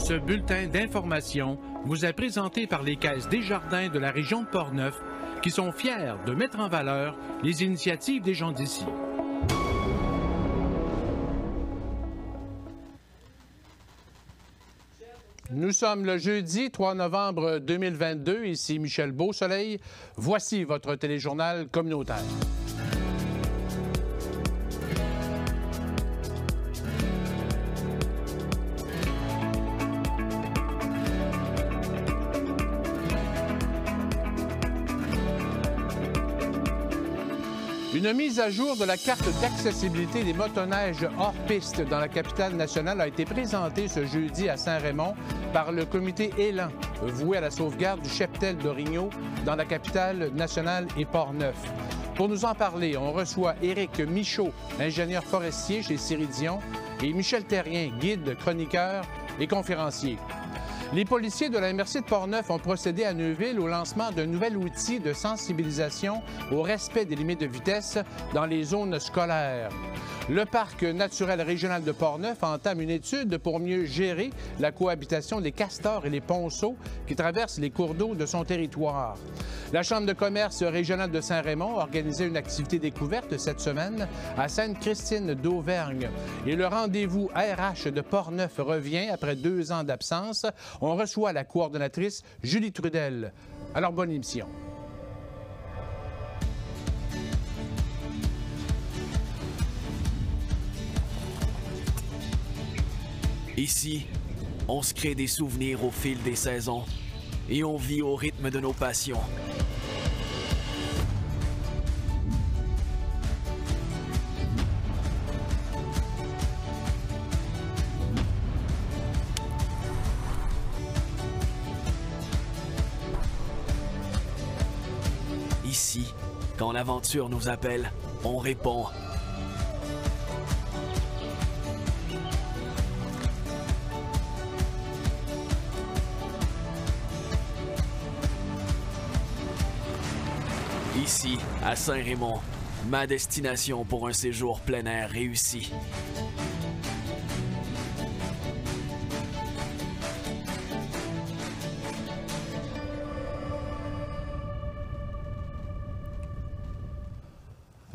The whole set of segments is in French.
Ce bulletin d'information vous est présenté par les Caisses Desjardins de la région de Portneuf qui sont fiers de mettre en valeur les initiatives des gens d'ici. Nous sommes le jeudi 3 novembre 2022. Ici Michel Beausoleil. Voici votre téléjournal communautaire. Une mise à jour de la carte d'accessibilité des motoneiges hors piste dans la capitale nationale a été présentée ce jeudi à Saint-Raymond par le comité Élan, voué à la sauvegarde du cheptel d'Origno dans la capitale nationale et Portneuf. Pour nous en parler, on reçoit Éric Michaud, ingénieur forestier chez Ciridion, et Michel Terrien, guide, chroniqueur et conférencier. Les policiers de la MRC de Portneuf ont procédé à Neuville au lancement d'un nouvel outil de sensibilisation au respect des limites de vitesse dans les zones scolaires. Le Parc naturel régional de Portneuf entame une étude pour mieux gérer la cohabitation des castors et les ponceaux qui traversent les cours d'eau de son territoire. La Chambre de commerce régionale de Saint-Raymond a organisé une activité découverte cette semaine à Sainte-Christine d'Auvergne. Et le rendez-vous RH de Portneuf revient après 2 ans d'absence. On reçoit la coordonnatrice Julie Trudel. Alors, bonne émission. Ici, on se crée des souvenirs au fil des saisons et on vit au rythme de nos passions. Ici, quand l'aventure nous appelle, on répond. Ici, à Saint-Raymond, ma destination pour un séjour plein air réussi.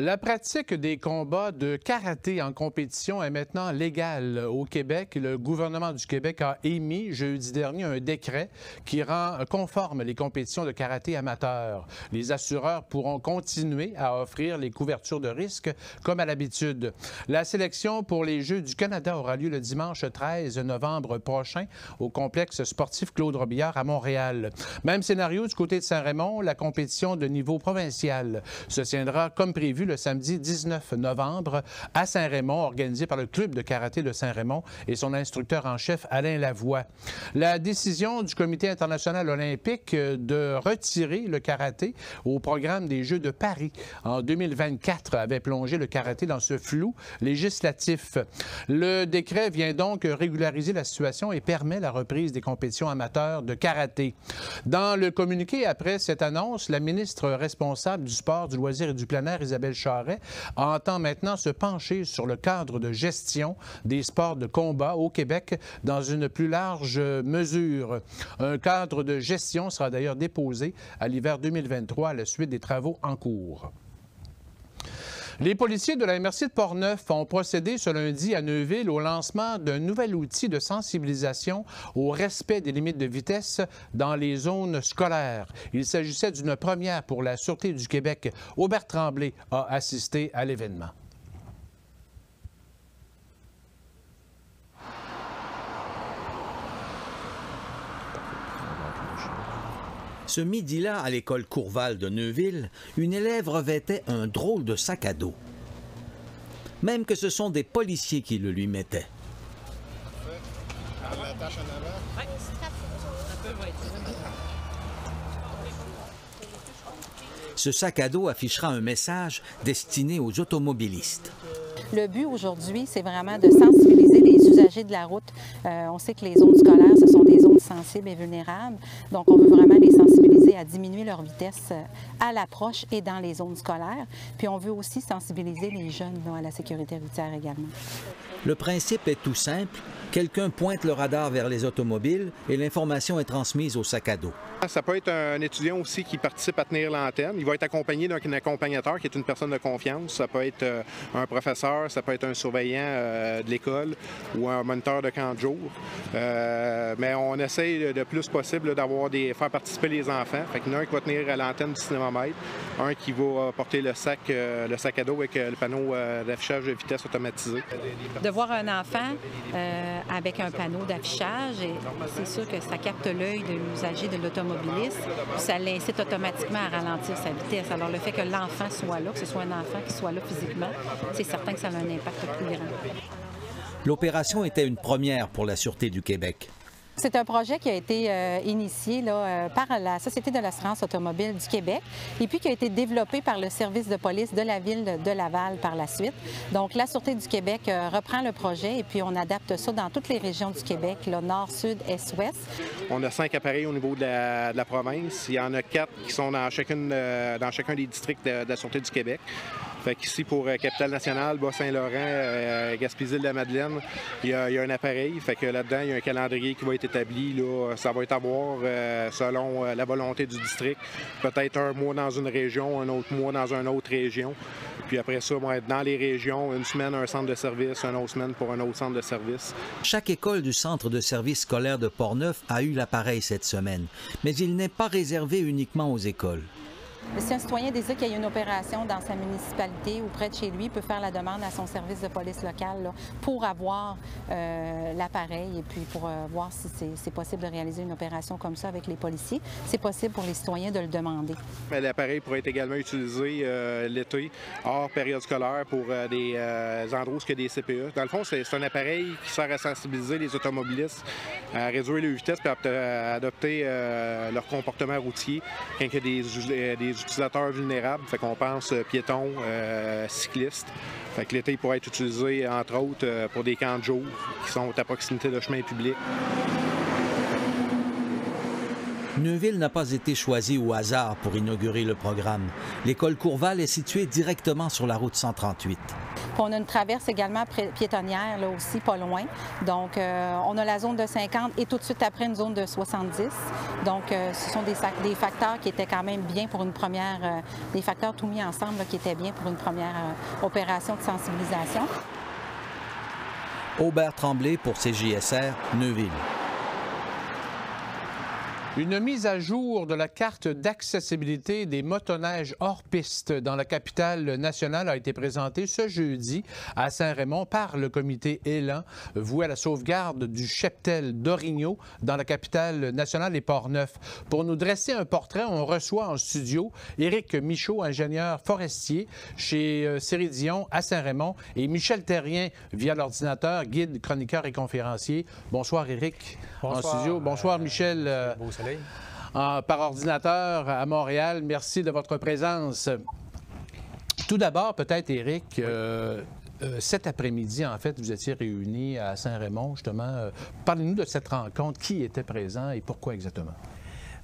La pratique des combats de karaté en compétition est maintenant légale au Québec. Le gouvernement du Québec a émis jeudi dernier un décret qui rend conforme les compétitions de karaté amateurs. Les assureurs pourront continuer à offrir les couvertures de risque comme à l'habitude. La sélection pour les Jeux du Canada aura lieu le dimanche 13 novembre prochain au complexe sportif Claude Robillard à Montréal. Même scénario du côté de Saint-Raymond, la compétition de niveau provincial se tiendra comme prévu le samedi 19 novembre à Saint-Raymond, organisé par le Club de karaté de Saint-Raymond et son instructeur en chef Alain Lavoie. La décision du Comité international olympique de retirer le karaté au programme des Jeux de Paris en 2024 avait plongé le karaté dans ce flou législatif. Le décret vient donc régulariser la situation et permet la reprise des compétitions amateurs de karaté. Dans le communiqué après cette annonce, la ministre responsable du sport, du loisir et du plein air, Isabelle Charret, entend maintenant se pencher sur le cadre de gestion des sports de combat au Québec dans une plus large mesure. Un cadre de gestion sera d'ailleurs déposé à l'hiver 2023 à la suite des travaux en cours. Les policiers de la MRC de Portneuf ont procédé ce lundi à Neuville au lancement d'un nouvel outil de sensibilisation au respect des limites de vitesse dans les zones scolaires. Il s'agissait d'une première pour la Sûreté du Québec. Aubert Tremblay a assisté à l'événement. Ce midi-là, à l'école Courval de Neuville, une élève revêtait un drôle de sac à dos. Même que ce sont des policiers qui le lui mettaient. Ce sac à dos affichera un message destiné aux automobilistes. Le but aujourd'hui, c'est vraiment de sensibiliser les usagers de la route. On sait que les zones scolaires, ce sont des zones sensibles et vulnérables. Donc, on veut vraiment les sensibiliser à diminuer leur vitesse à l'approche et dans les zones scolaires. Puis, on veut aussi sensibiliser les jeunes à la sécurité routière également. Le principe est tout simple. Quelqu'un pointe le radar vers les automobiles et l'information est transmise au sac à dos. Ça peut être un étudiant aussi qui participe à tenir l'antenne. Il va être accompagné d'un accompagnateur qui est une personne de confiance. Ça peut être un professeur, ça peut être un surveillant de l'école ou un moniteur de camp de jour. Mais on essaie le plus possible faire participer les enfants. Fait qu'il y en a un qui va tenir à l'antenne du cinémomètre, un qui va porter le sac à dos avec le panneau d'affichage de vitesse automatisé. De voir un enfant avec un panneau d'affichage, c'est sûr que ça capte l'œil de l'usager de l'automobile. Ça l'incite automatiquement à ralentir sa vitesse. Alors, le fait que l'enfant soit là, que ce soit un enfant qui soit là physiquement, c'est certain que ça a un impact plus grand. L'opération était une première pour la Sûreté du Québec. C'est un projet qui a été initié par la Société de l'assurance automobile du Québec et puis qui a été développé par le service de police de la ville de Laval par la suite. Donc, la Sûreté du Québec reprend le projet et puis on adapte ça dans toutes les régions du Québec, là, nord, sud, est, ouest. On a 5 appareils au niveau de la province. Il y en a 4 qui sont dans chacun des districts de la Sûreté du Québec. Fait qu'ici, pour Capitale-Nationale, Bas-Saint-Laurent, Gaspésie-de-la-Madeleine, il y a un appareil. Fait que là-dedans, il y a un calendrier qui va être établi. Là, ça va être à voir selon la volonté du district. Peut-être un mois dans une région, un autre mois dans une autre région. Puis après ça, on va être dans les régions, une semaine, un centre de service, une autre semaine pour un autre centre de service. Chaque école du centre de service scolaire de Portneuf a eu l'appareil cette semaine. Mais il n'est pas réservé uniquement aux écoles. Si un citoyen désire qu'il y ait une opération dans sa municipalité ou près de chez lui, il peut faire la demande à son service de police local là, pour avoir l'appareil et puis pour voir si c'est possible de réaliser une opération comme ça avec les policiers. C'est possible pour les citoyens de le demander. L'appareil pourrait être également utilisé l'été, hors période scolaire, pour des endroits où il y a des CPE. Dans le fond, c'est un appareil qui sert à sensibiliser les automobilistes à réduire les vitesses et à adopter leur comportement routier quand il y a des utilisateurs vulnérables. Fait qu'on pense piétons, cyclistes. Fait que l'été, il pourrait être utilisé, entre autres, pour des camps de jour qui sont à proximité de chemins publics. Neuville n'a pas été choisi au hasard pour inaugurer le programme. L'école Courval est située directement sur la route 138. On a une traverse également piétonnière, là aussi, pas loin. Donc, on a la zone de 50 et tout de suite après une zone de 70. Donc, ce sont des facteurs qui étaient quand même bien pour une première... des facteurs tout mis ensemble là, qui étaient bien pour une première opération de sensibilisation. Aubert Tremblay pour CJSR, Neuville. Une mise à jour de la carte d'accessibilité des motoneiges hors piste dans la capitale nationale a été présentée ce jeudi à Saint-Raymond par le comité Élan, voué à la sauvegarde du cheptel d'Origno dans la capitale nationale et Portneuf. Pour nous dresser un portrait, on reçoit en studio Éric Michaud, ingénieur forestier chez Céridion à Saint-Raymond, et Michel Terrien, via l'ordinateur, guide, chroniqueur et conférencier. Bonsoir Éric. Bonsoir, en studio. Bonsoir Michel. Beau soleil. Par ordinateur à Montréal. Merci de votre présence. Tout d'abord, peut-être, Éric, cet après-midi, en fait, vous étiez réunis à Saint-Raymond, justement. Parlez-nous de cette rencontre. Qui était présent et pourquoi exactement?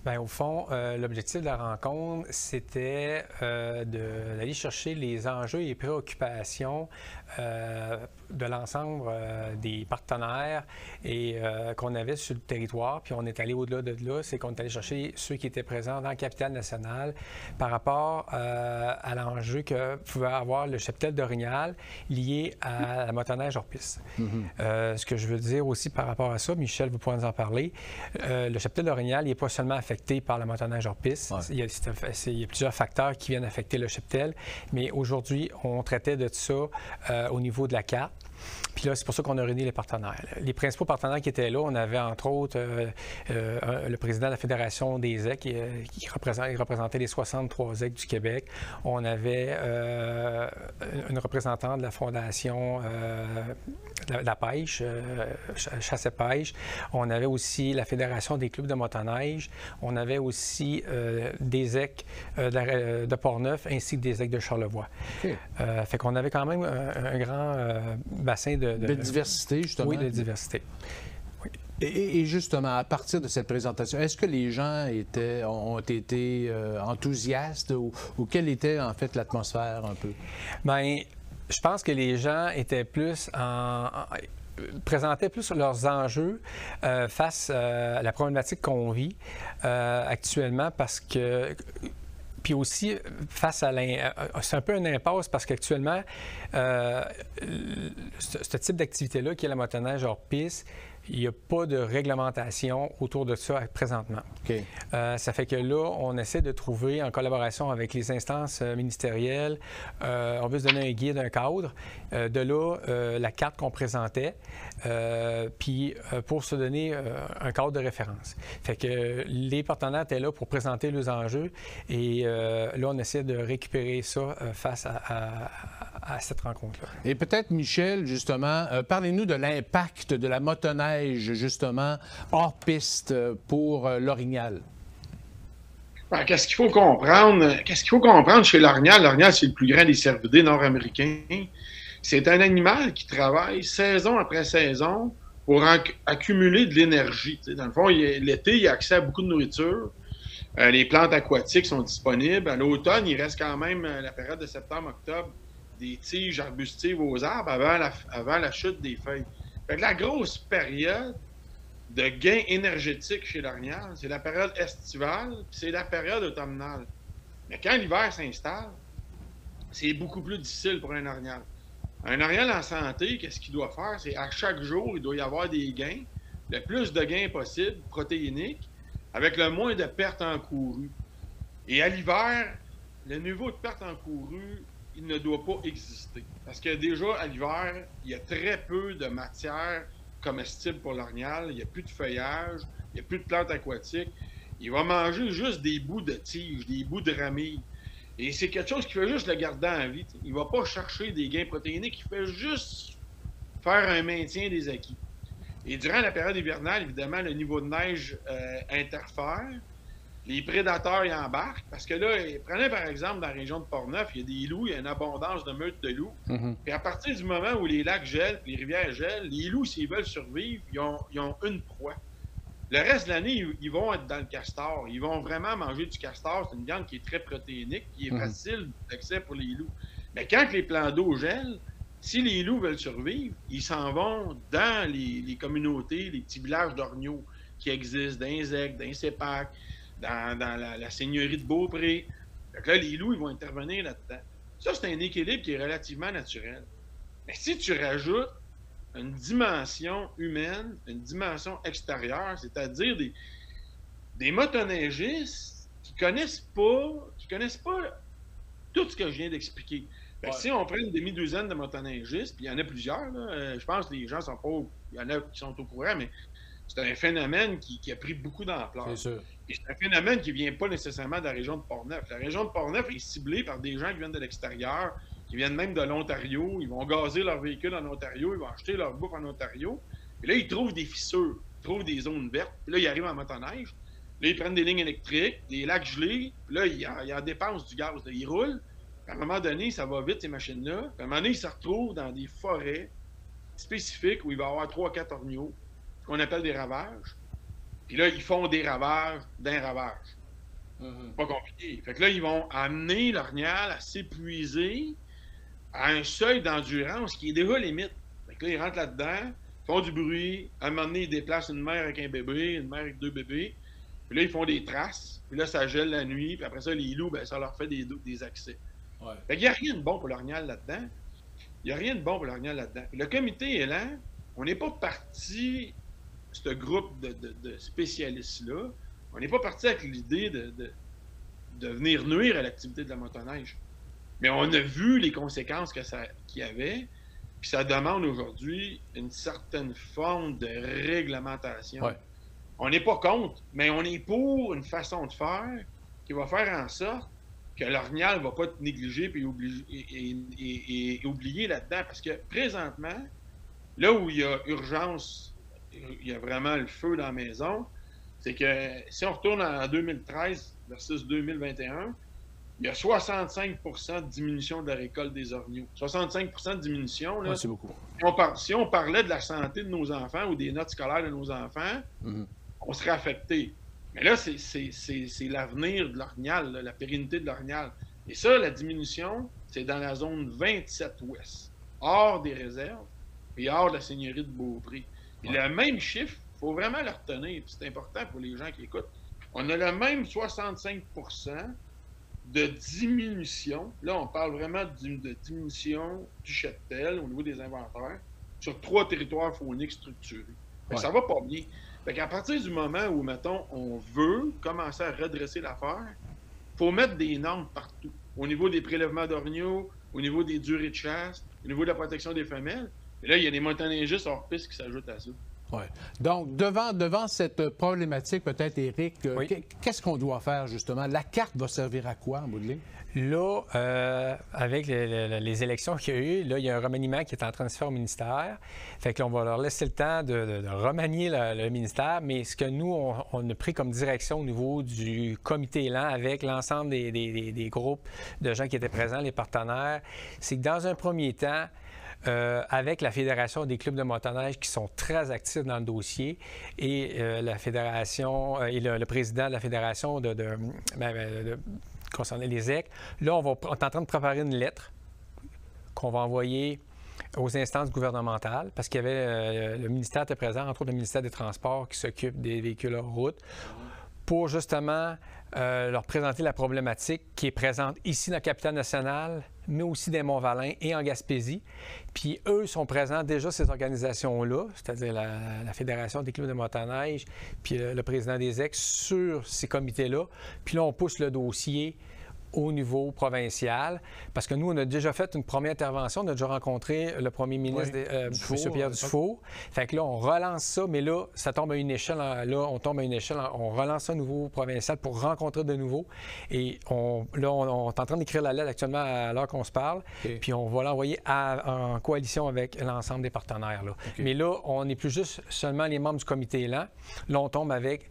Bien, au fond, l'objectif de la rencontre, c'était d'aller chercher les enjeux et préoccupations de l'ensemble des partenaires et qu'on avait sur le territoire. Puis on est allé au-delà de là, c'est qu'on est allé chercher ceux qui étaient présents dans la capitale nationale par rapport à l'enjeu que pouvait avoir le cheptel d'Orignal lié à la motoneige hors piste. Ce que je veux dire aussi par rapport à ça, Michel, vous pourrez nous en parler, le cheptel d'Orignal n'est pas seulement affecté par la motoneige hors piste. Ouais. Il y a plusieurs facteurs qui viennent affecter le cheptel, mais aujourd'hui, on traitait de ça au niveau de la carte. Puis là, c'est pour ça qu'on a réuni les partenaires. Les principaux partenaires qui étaient là, on avait entre autres le président de la Fédération des ZEC qui représentait les 63 ZEC du Québec. On avait une représentante de la Fondation la pêche, chasse et pêche. On avait aussi la Fédération des clubs de motoneige. On avait aussi des ZEC de Portneuf ainsi que des ZEC de Charlevoix. Okay. Fait qu'on avait quand même un grand bassin de diversité, justement. Oui, de diversité. Oui. Et justement, à partir de cette présentation, est-ce que les gens ont été enthousiastes ou quelle était en fait l'atmosphère un peu? Bien, je pense que les gens étaient plus présentaient plus leurs enjeux face à la problématique qu'on vit actuellement parce que... Puis aussi, face à c'est un peu une impasse parce qu'actuellement, ce type d'activité-là, qui est la motoneige hors piste, il n'y a pas de réglementation autour de ça présentement. Okay. Ça fait que là, on essaie de trouver, en collaboration avec les instances ministérielles, on veut se donner un guide, un cadre. De là, la carte qu'on présentait, puis pour se donner un cadre de référence. Fait que les partenaires étaient là pour présenter leurs enjeux et là, on essaie de récupérer ça face à cette rencontre-là. Et peut-être, Michel, justement, parlez-nous de l'impact de la motoneige, justement, hors piste pour l'Orignal. Ben, qu'est-ce qu'il faut comprendre? Qu'est-ce qu'il faut comprendre chez l'Orignal? L'Orignal, c'est le plus grand des cervidés nord-américains. C'est un animal qui travaille saison après saison pour accumuler de l'énergie. Dans le fond, l'été, il a accès à beaucoup de nourriture. Les plantes aquatiques sont disponibles. À l'automne, il reste quand même, la période de septembre-octobre, des tiges arbustives aux arbres avant la chute des feuilles. Fait que la grosse période de gain énergétique chez l'Orignal, c'est la période estivale, puis c'est la période automnale. Mais quand l'hiver s'installe, c'est beaucoup plus difficile pour un Orignal. Un Orignal en santé, qu'est-ce qu'il doit faire? C'est à chaque jour, il doit y avoir des gains, le plus de gains possible, protéiniques, avec le moins de pertes encourues. Et à l'hiver, le niveau de perte encourue, il ne doit pas exister. Parce que déjà, à l'hiver, il y a très peu de matière comestible pour l'Orignal. Il n'y a plus de feuillage, il n'y a plus de plantes aquatiques. Il va manger juste des bouts de tiges, des bouts de ramilles. Et c'est quelque chose qui fait juste le garder en vie. Il ne va pas chercher des gains protéiniques, il fait juste faire un maintien des acquis. Et durant la période hivernale, évidemment, le niveau de neige interfère. Les prédateurs y embarquent, parce que là, prenez par exemple dans la région de Portneuf, il y a des loups, il y a une abondance de meutes de loups. Puis à partir du moment où les lacs gèlent, les rivières gèlent, les loups, s'ils veulent survivre, ils ont une proie. Le reste de l'année, ils vont être dans le castor. Ils vont vraiment manger du castor. C'est une viande qui est très protéinique, qui est facile d'accès pour les loups. Mais quand les plans d'eau gèlent, si les loups veulent survivre, ils s'en vont dans les communautés, les petits villages d'orignaux qui existent, dans les Aigues, dans les Sépac, dans la seigneurie de Beaupré. Donc là, les loups, ils vont intervenir là-dedans. Ça, c'est un équilibre qui est relativement naturel. Mais si tu rajoutes une dimension humaine, une dimension extérieure, c'est-à-dire des motoneigistes qui connaissent pas tout ce que je viens d'expliquer. Ouais. Si on prend une demi-douzaine de motoneigistes, puis il y en a plusieurs, là, je pense que les gens sont pas... Il y en a qui sont au courant, mais c'est un phénomène qui a pris beaucoup d'ampleur. C'est sûr. Et c'est un phénomène qui ne vient pas nécessairement de la région de Portneuf. La région de Portneuf est ciblée par des gens qui viennent de l'extérieur, qui viennent même de l'Ontario. Ils vont gazer leur véhicule en Ontario, ils vont acheter leur bouffe en Ontario. Et là, ils trouvent des fissures, ils trouvent des zones vertes. Puis là, ils arrivent en motoneige. Là, ils prennent des lignes électriques, des lacs gelés. Puis là, ils en dépensent du gaz. Là, ils roulent. Puis à un moment donné, ça va vite, ces machines-là. Puis à un moment donné, ils se retrouvent dans des forêts spécifiques où il va y avoir 3-4 orignaux, ce qu'on appelle des ravages. Puis là, ils font des ravages d'un ravage. Pas compliqué. Fait que là, ils vont amener l'orignal à s'épuiser à un seuil d'endurance qui est déjà limite. Fait que là, ils rentrent là-dedans, font du bruit. À un moment donné, ils déplacent une mère avec un bébé, une mère avec 2 bébés. Puis là, ils font des traces. Puis là, ça gèle la nuit. Puis après ça, les loups, ben, ça leur fait des accès. Ouais. Fait qu'il n'y a rien de bon pour l'orignal là-dedans. Il n'y a rien de bon pour l'orignal là-dedans. Puis le comité est là. On n'est pas parti, ce groupe de spécialistes-là, on n'est pas parti avec l'idée de venir nuire à l'activité de la motoneige. Mais on a vu les conséquences qu'il y avait, puis ça demande aujourd'hui une certaine forme de réglementation. Ouais. On n'est pas contre, mais on est pour une façon de faire qui va faire en sorte que l'orignal ne va pas être négligé et oublié là-dedans. Parce que présentement, là où il y a urgence, il y a vraiment le feu dans la maison, c'est que si on retourne en 2013 versus 2021, il y a 65 % de diminution de la récolte des orignaux. 65 % de diminution, là, ouais, c'est beaucoup. Si on parlait de la santé de nos enfants ou des notes scolaires de nos enfants, on serait affecté. Mais là, c'est l'avenir de l'orignal, la pérennité de l'orignal. Et ça, la diminution, c'est dans la zone 27 ouest, hors des réserves. et hors de la seigneurie de Beaupré. Puis le même chiffre, il faut vraiment le retenir, puis c'est important pour les gens qui écoutent. On a le même 65 % de diminution. Là, on parle vraiment de diminution du cheptel au niveau des inventaires sur 3 territoires fauniques structurés. Ça va pas bien. Fait qu'à partir du moment où, mettons, on veut commencer à redresser l'affaire, il faut mettre des normes partout. Au niveau des prélèvements d'orignaux, au niveau des durées de chasse, au niveau de la protection des femelles. Et là, il y a des motoneigistes hors piste qui s'ajoutent à ça. Oui. Donc, devant cette problématique, peut-être, Éric, oui. Qu'est-ce qu'on doit faire, justement? La carte va servir à quoi, en bout de ligne? Là, avec les élections qu'il y a eu, là, il y a un remaniement qui est en train de se faire au ministère. Fait que là, on va leur laisser le temps de remanier le ministère. Mais ce que nous, on a pris comme direction au niveau du comité élan avec l'ensemble des groupes de gens qui étaient présents, les partenaires, c'est que dans un premier temps, avec la Fédération des clubs de motoneige qui sont très actifs dans le dossier et la Fédération et le président de la Fédération concernant les EC, là, on est en train de préparer une lettre qu'on va envoyer aux instances gouvernementales parce qu'il y avait le ministère était présent, entre autres le ministère des Transports qui s'occupe des véhicules hors route, pour justement leur présenter la problématique qui est présente ici dans la capitale nationale, mais aussi dans Mont-Valin et en Gaspésie. Puis eux sont présents déjà, ces organisations-là, c'est-à-dire la Fédération des clubs de motoneige, puis le président des EC sur ces comités-là. Puis là, on pousse le dossier au niveau provincial, parce que nous, on a déjà fait une première intervention, on a déjà rencontré le premier ministre, M. Pierre Dufault. Fait que là, on relance ça, mais là, ça tombe à une échelle, on relance ça au niveau provincial pour rencontrer de nouveau. Et on est en train d'écrire la lettre actuellement à l'heure qu'on se parle, puis on va l'envoyer en coalition avec l'ensemble des partenaires. Là. Mais là, on n'est plus juste seulement les membres du comité élan, là, on tombe avec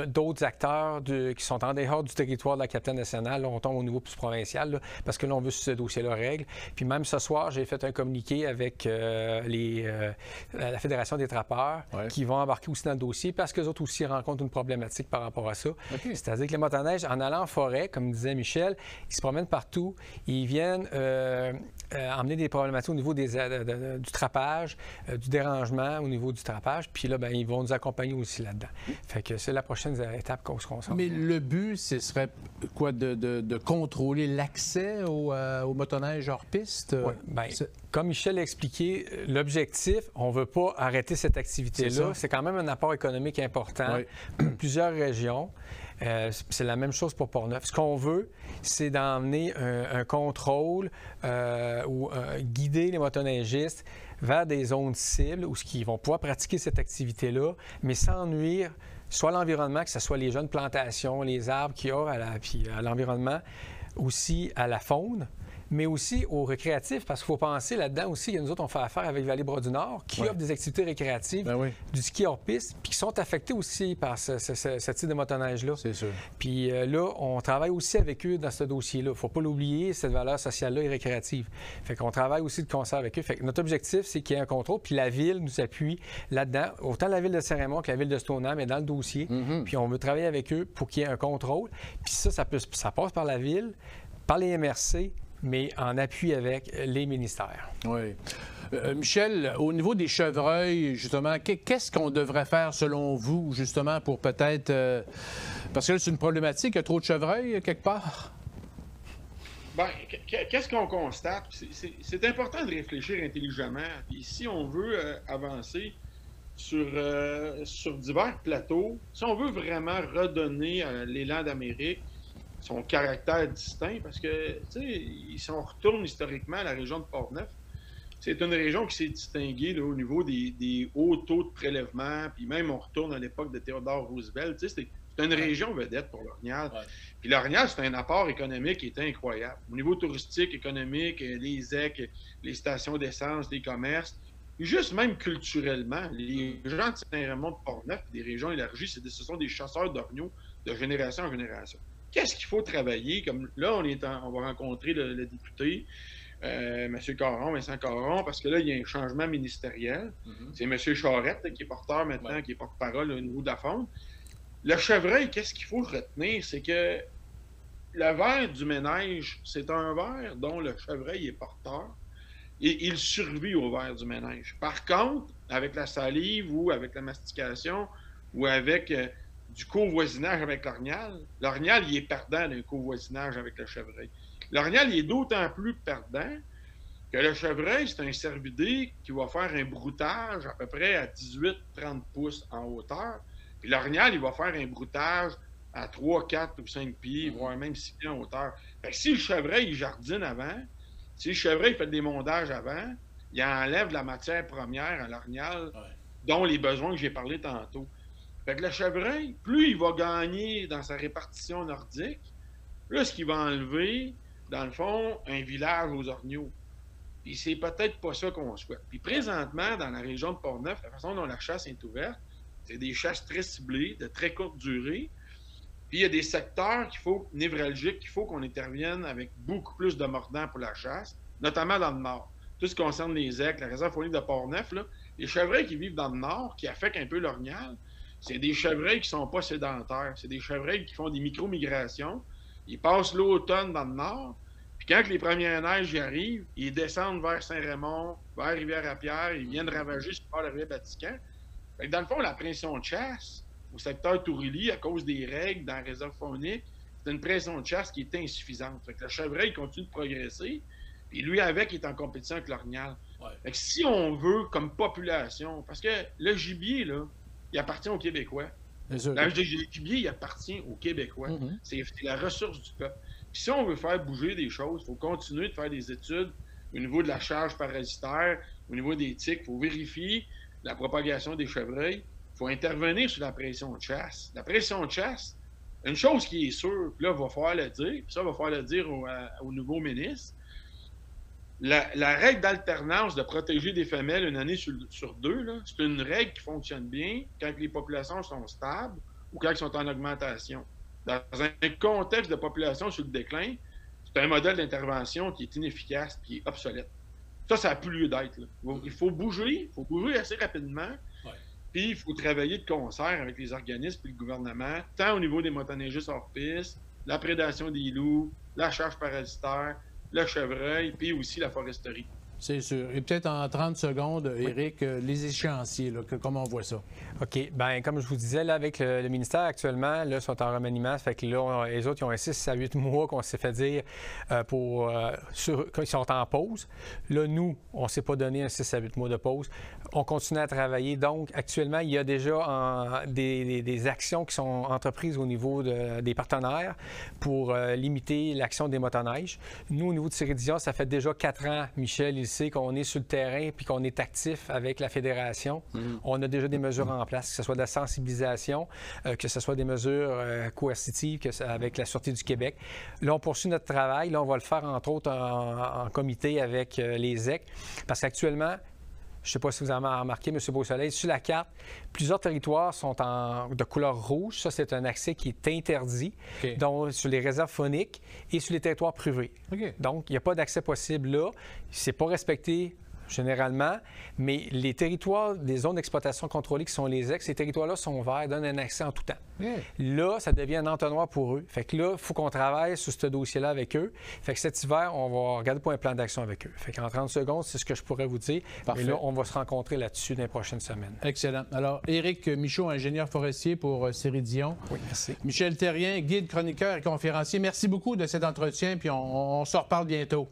d'autres acteurs qui sont en dehors du territoire de la capitale nationale. Là, on tombe au niveau plus provincial, là, parce que là, on veut ce dossier-là règle. Puis même ce soir, j'ai fait un communiqué avec la Fédération des trappeurs qui vont embarquer aussi dans le dossier parce qu'eux autres aussi rencontrent une problématique par rapport à ça. C'est-à-dire que les motoneiges, en allant en forêt, comme disait Michel, ils se promènent partout. Ils viennent emmener des problématiques au niveau du trappage, du dérangement au niveau du trappage. Puis là, ils vont nous accompagner aussi là-dedans. Fait que c'est la prochaine étape qu'on se concentre. Mais le but, ce serait quoi, de contrôler l'accès aux motoneiges hors piste? Oui. Bien, comme Michel a expliqué, l'objectif, on ne veut pas arrêter cette activité-là. C'est quand même un apport économique important pour plusieurs régions. C'est la même chose pour Portneuf. Ce qu'on veut, c'est d'emmener un contrôle ou guider les motoneigistes vers des zones cibles où ils vont pouvoir pratiquer cette activité-là, mais sans nuire soit à l'environnement, que ce soit les jeunes plantations, les arbres qu'il y a à l'environnement, aussi à la faune, mais aussi aux récréatifs, parce qu'il faut penser là-dedans aussi, nous autres, on fait affaire avec Vallée-Bras-du-Nord, qui offre des activités récréatives, du ski hors piste, puis qui sont affectés aussi par ce type de motoneige-là. C'est sûr. Puis là, on travaille aussi avec eux dans ce dossier-là. Il ne faut pas l'oublier, cette valeur sociale-là est récréative. Fait qu'on travaille aussi de concert avec eux. Fait que notre objectif, c'est qu'il y ait un contrôle, puis la Ville nous appuie là-dedans, autant la Ville de Saint-Raymond que la Ville de Stoneham est dans le dossier. Puis on veut travailler avec eux pour qu'il y ait un contrôle. Puis ça passe par la Ville, par les MRC, mais en appui avec les ministères. Oui. Michel, au niveau des chevreuils, justement, qu'est-ce qu'on devrait faire selon vous, justement, pour peut-être... parce que là, c'est une problématique, il y a trop de chevreuils quelque part? Bien, qu'est-ce qu'on constate? C'est important de réfléchir intelligemment. Puis si on veut avancer sur divers plateaux, si on veut vraiment redonner à l'élan d'Amérique son caractère distinct, parce que, tu sais, si on retourne historiquement à la région de Portneuf, c'est une région qui s'est distinguée là, au niveau des hauts taux de prélèvement, puis même on retourne à l'époque de Theodore Roosevelt, tu sais, c'est une région vedette pour l'Orignal. Puis l'Orignal, c'est un apport économique qui est incroyable. Au niveau touristique, économique, les ZEC, les stations d'essence, les commerces, juste même culturellement, les gens de Saint-Raymond de Portneuf, des régions élargies, ce sont des chasseurs d'orignaux de génération en génération. Qu'est-ce qu'il faut travailler? Comme là, on va rencontrer le député, M. Caron, Vincent Caron, parce que là, il y a un changement ministériel. C'est M. Charette qui est porteur maintenant, qui est porte-parole au niveau de la faune. Le chevreuil, qu'est-ce qu'il faut retenir? C'est que le ver du ménage, c'est un ver dont le chevreuil est porteur. et il survit au ver du ménage. Par contre, avec la salive ou avec la mastication ou avec du covoisinage avec l'orignal, l'orignal, il est perdant d'un covoisinage avec le chevreuil. L'orignal, il est d'autant plus perdant que le chevreuil, c'est un cervidé qui va faire un broutage à peu près à 18-30 pouces en hauteur. Puis l'orignal, il va faire un broutage à 3, 4 ou 5 pieds, voire même 6 pieds en hauteur. Fait que si le chevreuil, il jardine avant, si le chevreuil fait des mondages avant, il enlève la matière première à l'orignal, dont les besoins que j'ai parlé tantôt. Fait que le chevreuil, plus il va gagner dans sa répartition nordique, plus qu'il va enlever, dans le fond, un village aux orignaux. Puis c'est peut-être pas ça qu'on souhaite. Puis présentement, dans la région de Portneuf, la façon dont la chasse est ouverte, c'est des chasses très ciblées, de très courte durée. Puis il y a des secteurs névralgiques qu'il faut qu'on intervienne avec beaucoup plus de mordants pour la chasse, notamment dans le nord. Tout ce qui concerne les aigles, la réserve faunique de Portneuf, là, les chevreuils qui vivent dans le nord, qui affectent un peu l'orignal, c'est des chevreuils qui sont pas sédentaires. C'est des chevreuils qui font des micro-migrations. Ils passent l'automne dans le nord. Puis quand les premières neiges y arrivent, ils descendent vers Saint-Raymond, vers Rivière-à-Pierre, ils viennent ravager sur le bord de la rivière Vatican. Fait que dans le fond, la pression de chasse au secteur Tourilly, à cause des règles dans la réserve faunique, c'est une pression de chasse qui est insuffisante. Fait que le chevreuil continue de progresser, puis lui avec, il est en compétition avec l'orignal. Fait que si on veut, comme population, parce que le gibier, là, il appartient aux Québécois. Le gibier, il appartient aux Québécois. C'est la ressource du peuple. Puis si on veut faire bouger des choses, il faut continuer de faire des études au niveau de la charge parasitaire, au niveau des tiques. Il faut vérifier la propagation des chevreuils. Il faut intervenir sur la pression de chasse. La pression de chasse, une chose qui est sûre, puis là, il va falloir le dire, puis ça, il va falloir le dire au nouveau ministre, la règle d'alternance de protéger des femelles une année sur deux, c'est une règle qui fonctionne bien quand les populations sont stables ou quand elles sont en augmentation. Dans un contexte de population sur le déclin, c'est un modèle d'intervention qui est inefficace et qui est obsolète. Ça n'a plus lieu d'être. Il faut bouger assez rapidement, puis il faut travailler de concert avec les organismes et le gouvernement, tant au niveau des motoneigistes hors piste, la prédation des loups, la charge parasitaire, le chevreuil, puis aussi la foresterie. C'est sûr. Et peut-être en 30 secondes, Éric, les échéanciers, là, comment on voit ça? OK. Bien, comme je vous disais, là, avec le ministère actuellement, là, sont en remaniement. Ça fait que là, les autres, ils ont un 6 à 8 mois qu'on s'est fait dire quand ils sont en pause. Là, nous, on ne s'est pas donné un 6 à 8 mois de pause. On continue à travailler. Donc, actuellement, il y a déjà des actions qui sont entreprises au niveau des partenaires pour limiter l'action des motoneiges. Nous, au niveau de Céridion, ça fait déjà 4 ans, Michel, il sait qu'on est sur le terrain puis qu'on est actif avec la fédération. On a déjà des mesures en place, que ce soit de la sensibilisation, que ce soit des mesures coercitives avec la Sûreté du Québec. Là, on poursuit notre travail. Là, on va le faire, entre autres, en comité avec les EC, parce qu'actuellement, je ne sais pas si vous avez remarqué, M. Beausoleil, sur la carte, plusieurs territoires sont de couleur rouge. Ça, c'est un accès qui est interdit, donc sur les réserves fauniques et sur les territoires privés. Donc, il n'y a pas d'accès possible là. C'est pas respecté généralement, mais les territoires des zones d'exploitation contrôlées qui sont les ex, ces territoires-là sont verts, donnent un accès en tout temps. Là, ça devient un entonnoir pour eux. Fait que là, il faut qu'on travaille sur ce dossier-là avec eux. Fait que cet hiver, on va regarder pour un plan d'action avec eux. Fait qu'en 30 secondes, c'est ce que je pourrais vous dire. Parfait. Et là, on va se rencontrer là-dessus dans les prochaines semaines. Excellent. Alors, Éric Michaud, ingénieur forestier pour Céridion. Oui, merci. Michel Therrien, guide, chroniqueur et conférencier. Merci beaucoup de cet entretien, puis on se reparle bientôt.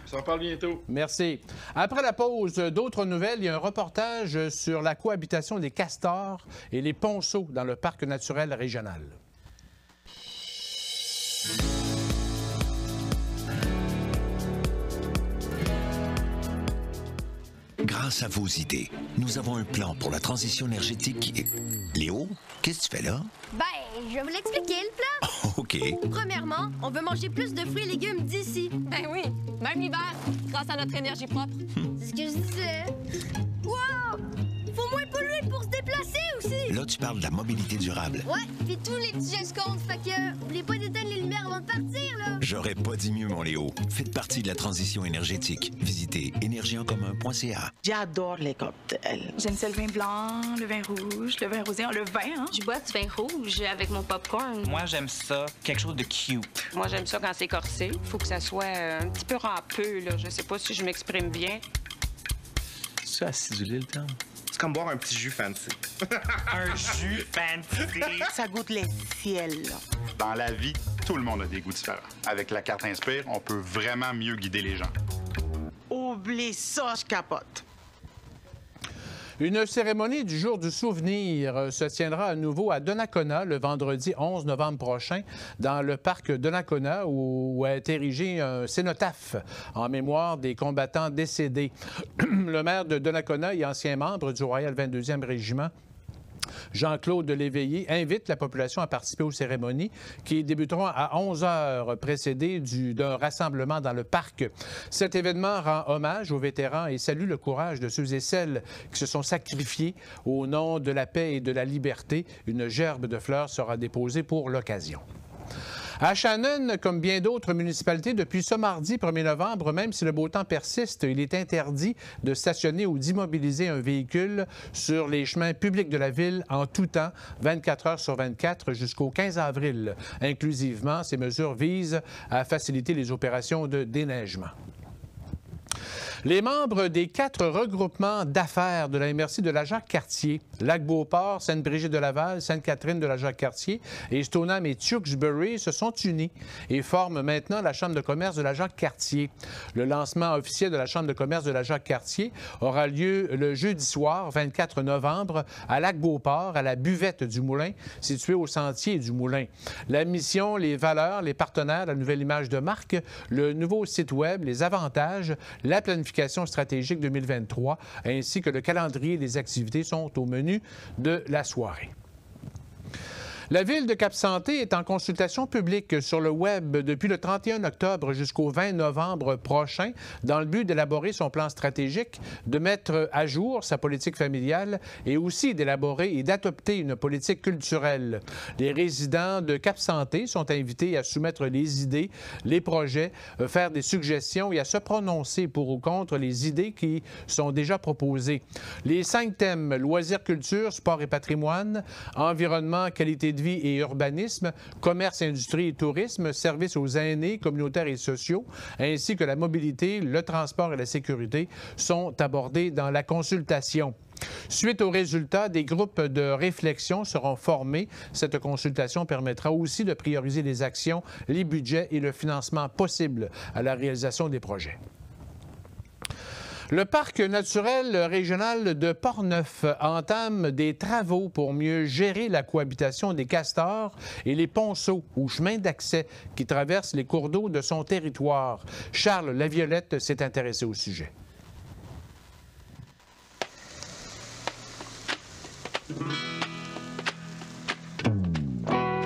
On s'en parle bientôt. Merci. Après la pause, d'autres nouvelles. Il y a un reportage sur la cohabitation des castors et les ponceaux dans le parc naturel régional. Grâce à vos idées, nous avons un plan pour la transition énergétique. Léo, qu'est-ce que tu fais là? Ben, je vais vous l'expliquer, le plan. OK. Premièrement, on veut manger plus de fruits et légumes d'ici. Ben oui, même l'hiver, grâce à notre énergie propre. C'est ce que je disais. Wow! Faut moins polluer pour se déplacer aussi. Là, tu parles de la mobilité durable. Ouais, puis tous les petits gestes comptent, fait que oubliez pas d'éteindre les lumières avant de partir, là. J'aurais pas dit mieux, mon Léo. Faites partie de la transition énergétique. Visitez énergieencommun.ca. J'adore les cocktails. J'aime ça le vin blanc, le vin rouge, le vin rosé, le vin, hein? Je bois du vin rouge avec mon popcorn. Moi, j'aime ça, quelque chose de cute. Moi, j'aime ça quand c'est corsé. Faut que ça soit un petit peu râpeux, là. Je sais pas si je m'exprime bien. C'est acidulé, le terme? C'est comme boire un petit jus fancy. Un jus fancy. Ça goûte les ciels. Dans la vie, tout le monde a des goûts différents. Avec la carte Inspire, on peut vraiment mieux guider les gens. Oublie ça, je capote. Une cérémonie du jour du souvenir se tiendra à nouveau à Donnacona le vendredi 11 novembre prochain dans le parc Donnacona où a été érigé un cénotaphe en mémoire des combattants décédés. Le maire de Donnacona et ancien membre du Royal 22e Régiment, Jean-Claude Léveillé, invite la population à participer aux cérémonies qui débuteront à 11 h, précédées d'un rassemblement dans le parc. Cet événement rend hommage aux vétérans et salue le courage de ceux et celles qui se sont sacrifiés au nom de la paix et de la liberté. Une gerbe de fleurs sera déposée pour l'occasion. À Shannon, comme bien d'autres municipalités, depuis ce mardi 1er novembre, même si le beau temps persiste, il est interdit de stationner ou d'immobiliser un véhicule sur les chemins publics de la ville en tout temps, 24 heures sur 24 jusqu'au 15 avril. Inclusivement, ces mesures visent à faciliter les opérations de déneigement. Les membres des 4 regroupements d'affaires de la MRC de la Jacques-Cartier, Lac-Beauport, Sainte-Brigitte-de-Laval, Sainte-Catherine de la Jacques-Cartier et Stoneham et Tewksbury se sont unis et forment maintenant la Chambre de commerce de la Jacques-Cartier. Le lancement officiel de la Chambre de commerce de la Jacques-Cartier aura lieu le jeudi soir, 24 novembre, à Lac-Beauport, à la buvette du Moulin, située au sentier du Moulin. La mission, les valeurs, les partenaires, la nouvelle image de marque, le nouveau site web, les avantages, la planification stratégique 2023, ainsi que le calendrier des activités sont au menu de la soirée. La Ville de Cap-Santé est en consultation publique sur le web depuis le 31 octobre jusqu'au 20 novembre prochain dans le but d'élaborer son plan stratégique, de mettre à jour sa politique familiale et aussi d'élaborer et d'adopter une politique culturelle. Les résidents de Cap-Santé sont invités à soumettre les idées, les projets, faire des suggestions et à se prononcer pour ou contre les idées qui sont déjà proposées. Les 5 thèmes, loisirs, culture, sport et patrimoine, environnement, qualité de vie et urbanisme, commerce, industrie et tourisme, services aux aînés, communautaires et sociaux, ainsi que la mobilité, le transport et la sécurité sont abordés dans la consultation. Suite aux résultats, des groupes de réflexion seront formés. Cette consultation permettra aussi de prioriser les actions, les budgets et le financement possible à la réalisation des projets. Le parc naturel régional de Portneuf entame des travaux pour mieux gérer la cohabitation des castors et les ponceaux ou chemins d'accès qui traversent les cours d'eau de son territoire. Charles Laviolette s'est intéressé au sujet.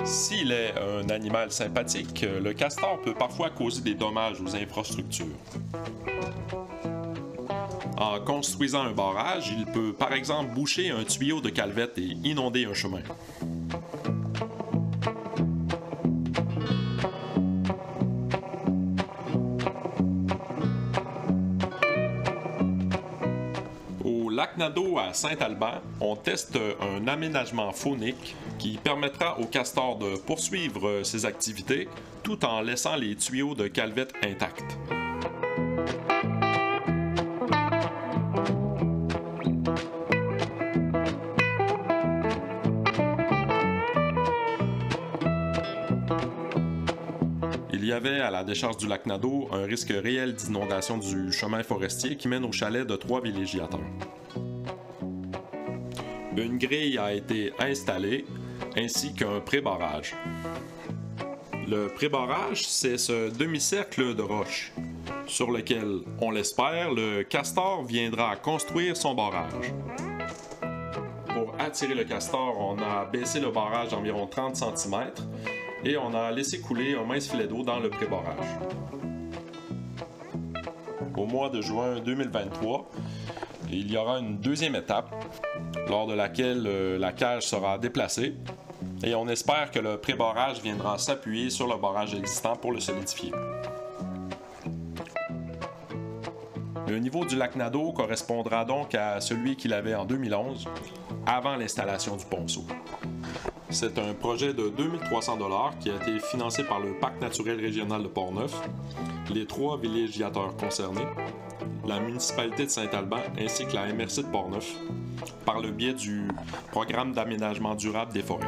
S'il est un animal sympathique, le castor peut parfois causer des dommages aux infrastructures. En construisant un barrage, il peut par exemple boucher un tuyau de calvette et inonder un chemin. Au lac Nadeau à Saint-Albert, on teste un aménagement faunique qui permettra au castor de poursuivre ses activités tout en laissant les tuyaux de calvette intacts. Il y avait à la décharge du lac Nadeau un risque réel d'inondation du chemin forestier qui mène au chalet de 3 villégiateurs. Une grille a été installée ainsi qu'un pré-barrage. Le pré-barrage, c'est ce demi-cercle de roches sur lequel, on l'espère, le castor viendra construire son barrage. Pour attirer le castor, on a baissé le barrage d'environ 30 cm et on a laissé couler un mince filet d'eau dans le pré-barrage. Au mois de juin 2023, il y aura une deuxième étape lors de laquelle la cage sera déplacée. Et on espère que le pré-barrage viendra s'appuyer sur le barrage existant pour le solidifier. Le niveau du lac Nadeau correspondra donc à celui qu'il avait en 2011, avant l'installation du ponceau. C'est un projet de 2300 $ qui a été financé par le Parc naturel régional de Portneuf, les 3 villégiateurs concernés, la municipalité de Saint-Alban ainsi que la MRC de Portneuf, par le biais du programme d'aménagement durable des forêts.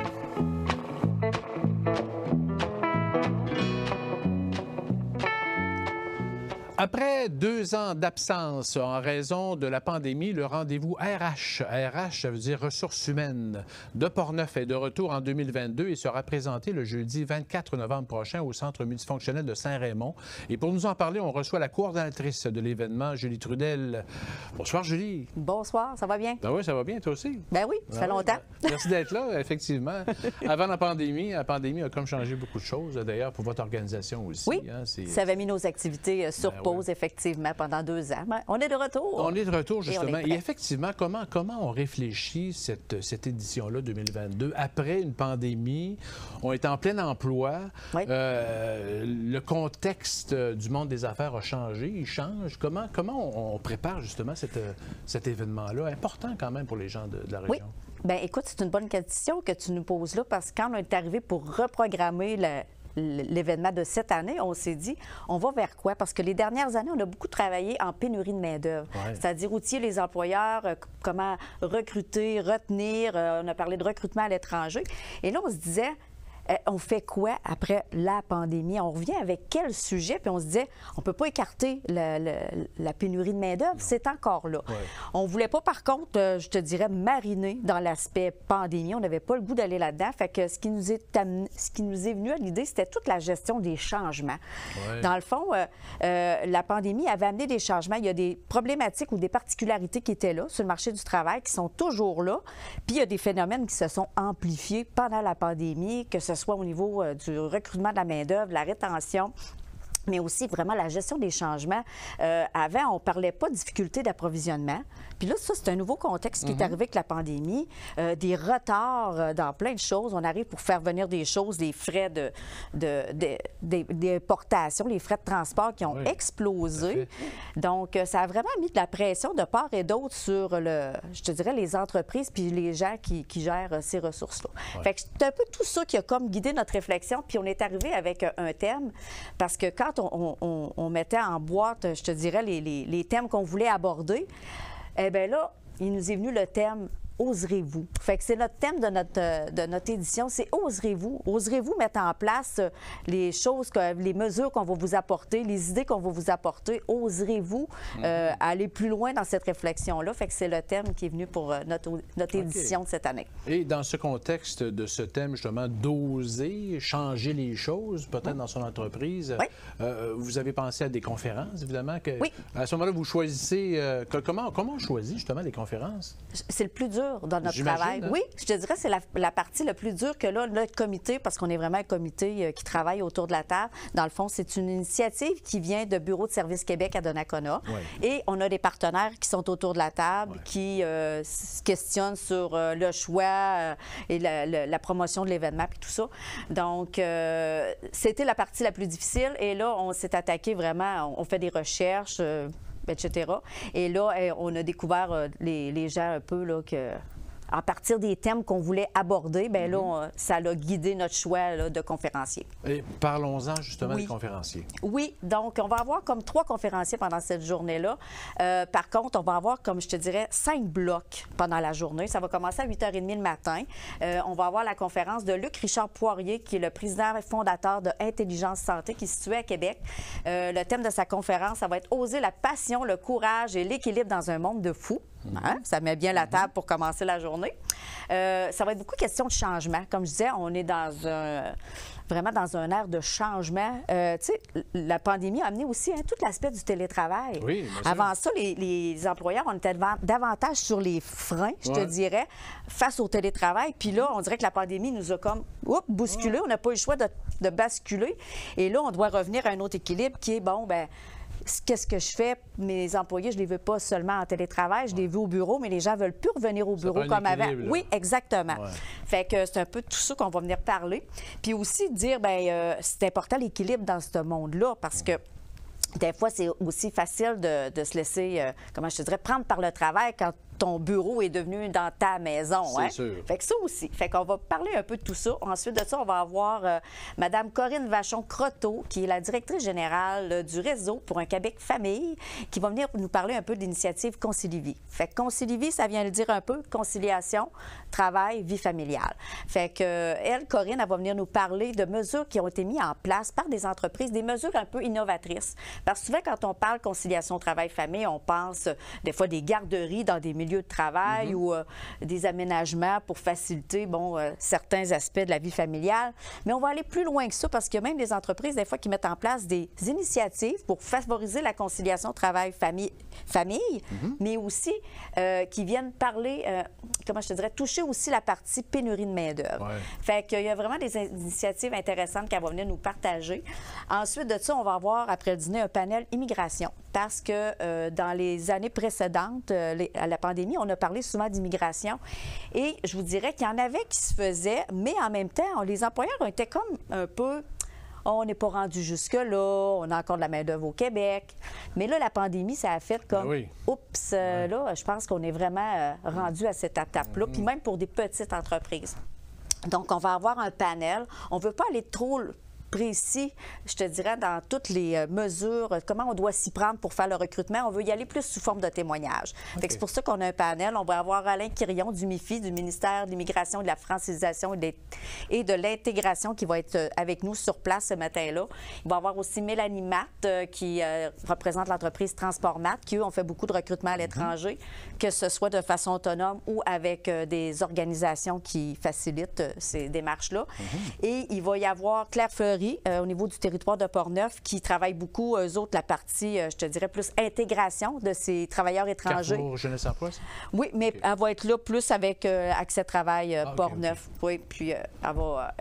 Après 2 ans d'absence en raison de la pandémie, le rendez-vous RH, ça veut dire ressources humaines, de Portneuf est de retour en 2022 et sera présenté le jeudi 24 novembre prochain au Centre multifonctionnel de Saint-Raymond. Et pour nous en parler, on reçoit la coordonnatrice de l'événement, Julie Trudel. Bonsoir, Julie. Bonsoir, ça va bien? Ben oui, ça va bien, toi aussi? Ben oui, ça fait longtemps. Merci d'être là, effectivement. Avant la pandémie a comme changé beaucoup de choses, d'ailleurs, pour votre organisation aussi. Oui, ça avait mis nos activités sur pause, effectivement, pendant 2 ans. Mais on est de retour. On est de retour, justement. Et effectivement, comment on réfléchit cette édition-là, 2022, après une pandémie? On est en plein emploi. Oui. Le contexte du monde des affaires a changé, il change. Comment on prépare, justement, cet événement-là, important quand même pour les gens de la région? Oui. Bien, écoute, c'est une bonne question que tu nous poses là, parce que quand on est arrivé pour reprogrammer l'événement de cette année, on s'est dit, on va vers quoi? Parce que les dernières années, on a beaucoup travaillé en pénurie de main-d'œuvre, c'est-à-dire outiller les employeurs, comment recruter, retenir. On a parlé de recrutement à l'étranger. Et là, on se disait, on fait quoi après la pandémie? On revient avec quel sujet? Puis on se disait, on ne peut pas écarter la pénurie de main-d'œuvre, c'est encore là. Ouais. On ne voulait pas, par contre, je te dirais, mariner dans l'aspect pandémie. On n'avait pas le goût d'aller là-dedans. Fait que ce qui nous est venu à l'idée, c'était toute la gestion des changements. Ouais. Dans le fond, la pandémie avait amené des changements. Il y a des problématiques ou des particularités qui étaient là sur le marché du travail, qui sont toujours là. Puis il y a des phénomènes qui se sont amplifiés pendant la pandémie, que ce soit au niveau du recrutement de la main-d'œuvre, la rétention, mais aussi vraiment la gestion des changements. Avant, on ne parlait pas de difficultés d'approvisionnement. Puis là, ça, c'est un nouveau contexte qui est arrivé avec la pandémie. Des retards dans plein de choses. On arrive pour faire venir des choses, des frais d'importation, les frais de transport qui ont explosé. Donc, ça a vraiment mis de la pression de part et d'autre sur, je te dirais, les entreprises puis les gens qui gèrent ces ressources-là. Fait que c'est un peu tout ça qui a comme guidé notre réflexion. Puis on est arrivé avec un thème, parce que quand on mettait en boîte, je te dirais, les thèmes qu'on voulait aborder, eh bien là, il nous est venu le thème « Oserez-vous ». Fait que c'est notre thème de notre édition, c'est « Oserez-vous ». Oserez-vous mettre en place les choses, les mesures qu'on va vous apporter, les idées qu'on va vous apporter. Oserez-vous aller plus loin dans cette réflexion-là. Fait que c'est le thème qui est venu pour notre édition de cette année. Et dans ce contexte de ce thème, justement, d'oser changer les choses, peut-être dans son entreprise, vous avez pensé à des conférences, évidemment. Oui. À ce moment-là, vous choisissez... comment on choisit, justement, les conférences? C'est le plus dur dans notre travail. Hein? Oui, je te dirais c'est la partie la plus dure que là, notre comité, parce qu'on est vraiment un comité qui travaille autour de la table. Dans le fond, c'est une initiative qui vient de Bureau de Service Québec à Donnacona. Et on a des partenaires qui sont autour de la table, qui se questionnent sur le choix et la promotion de l'événement et tout ça. Donc, c'était la partie la plus difficile. Et là, on s'est attaqué vraiment, on fait des recherches, etc. Et là, on a découvert les gens un peu là, que... À partir des thèmes qu'on voulait aborder, bien là, ça a guidé notre choix là, de conférenciers. Et parlons-en justement des conférenciers. Oui, donc on va avoir comme 3 conférenciers pendant cette journée-là. Par contre, on va avoir, comme je te dirais, 5 blocs pendant la journée. Ça va commencer à 8h30 le matin. On va avoir la conférence de Luc Richard Poirier, qui est le président et fondateur de Intelligence Santé, qui est situé à Québec. Le thème de sa conférence, ça va être « Oser la passion, le courage et l'équilibre dans un monde de fous ». Hein? Ça met bien la table pour commencer la journée. Ça va être beaucoup question de changement. Comme je disais, on est vraiment dans un air de changement. Tu sais, la pandémie a amené aussi tout l'aspect du télétravail. Oui, avant ça, les employeurs, on était davantage sur les freins, je te dirais, face au télétravail. Puis là, on dirait que la pandémie nous a comme bousculé. On n'a pas eu le choix de basculer. Et là, on doit revenir à un autre équilibre qui est, bon, ben qu'est-ce que je fais? Mes employés, je ne les veux pas seulement en télétravail, je les veux au bureau, mais les gens ne veulent plus revenir au bureau comme avant. Là. Oui, exactement. Ouais. Fait que c'est un peu tout ça qu'on va venir parler. Puis aussi dire, bien, c'est important l'équilibre dans ce monde-là parce que des fois, c'est aussi facile de se laisser, comment je te dirais, prendre par le travail quand ton bureau est devenu dans ta maison. C'est sûr. Fait que ça aussi. Fait qu'on va parler un peu de tout ça. Ensuite de ça, on va avoir Mme Corinne Vachon-Croteau, qui est la directrice générale du réseau pour un Québec famille, qui va venir nous parler un peu de l'initiative Concilivie. Fait que Concilivie, ça vient le dire un peu, conciliation, travail, vie familiale. Fait que elle, Corinne, elle va venir nous parler de mesures qui ont été mises en place par des entreprises, des mesures un peu innovatrices. Parce que souvent, quand on parle conciliation travail-famille, on pense des fois des garderies dans des milieux de travail ou des aménagements pour faciliter certains aspects de la vie familiale. Mais on va aller plus loin que ça parce qu'il y a même des entreprises, des fois, qui mettent en place des initiatives pour favoriser la conciliation travail-famille, mais aussi qui viennent parler, comment je te dirais, toucher aussi la partie pénurie de main-d'œuvre. Ouais. Fait qu'il y a vraiment des initiatives intéressantes qu'elle va venir nous partager. Ensuite de ça, on va avoir, après le dîner, un panel immigration parce que dans les années précédentes, à la pandémie, on a parlé souvent d'immigration et je vous dirais qu'il y en avait qui se faisaient, mais en même temps, les employeurs étaient comme un peu... on n'est pas rendu jusque-là, on a encore de la main-d'œuvre au Québec. Mais là, la pandémie, ça a fait comme, oups, là, je pense qu'on est vraiment rendu à cette étape-là, puis même pour des petites entreprises. Donc, on va avoir un panel. On ne veut pas aller trop précis, je te dirais, dans toutes les mesures, comment on doit s'y prendre pour faire le recrutement. On veut y aller plus sous forme de témoignage. Okay. C'est pour ça qu'on a un panel. On va avoir Alain Quirion du MIFI, du ministère de l'Immigration et de la Francisation et de l'Intégration qui va être avec nous sur place ce matin-là. Il va y avoir aussi Mélanie Matt qui représente l'entreprise Transport Matt, qui, eux, ont fait beaucoup de recrutement à l'étranger, que ce soit de façon autonome ou avec des organisations qui facilitent ces démarches-là. Et il va y avoir Claire Fleury, au niveau du territoire de Portneuf, qui travaille beaucoup, eux autres, la partie, je te dirais, plus intégration de ces travailleurs étrangers. Carrefour Jeunesse Emploi, ça? Oui, mais elle va être là plus avec Accès Travail Portneuf. Oui, puis elle va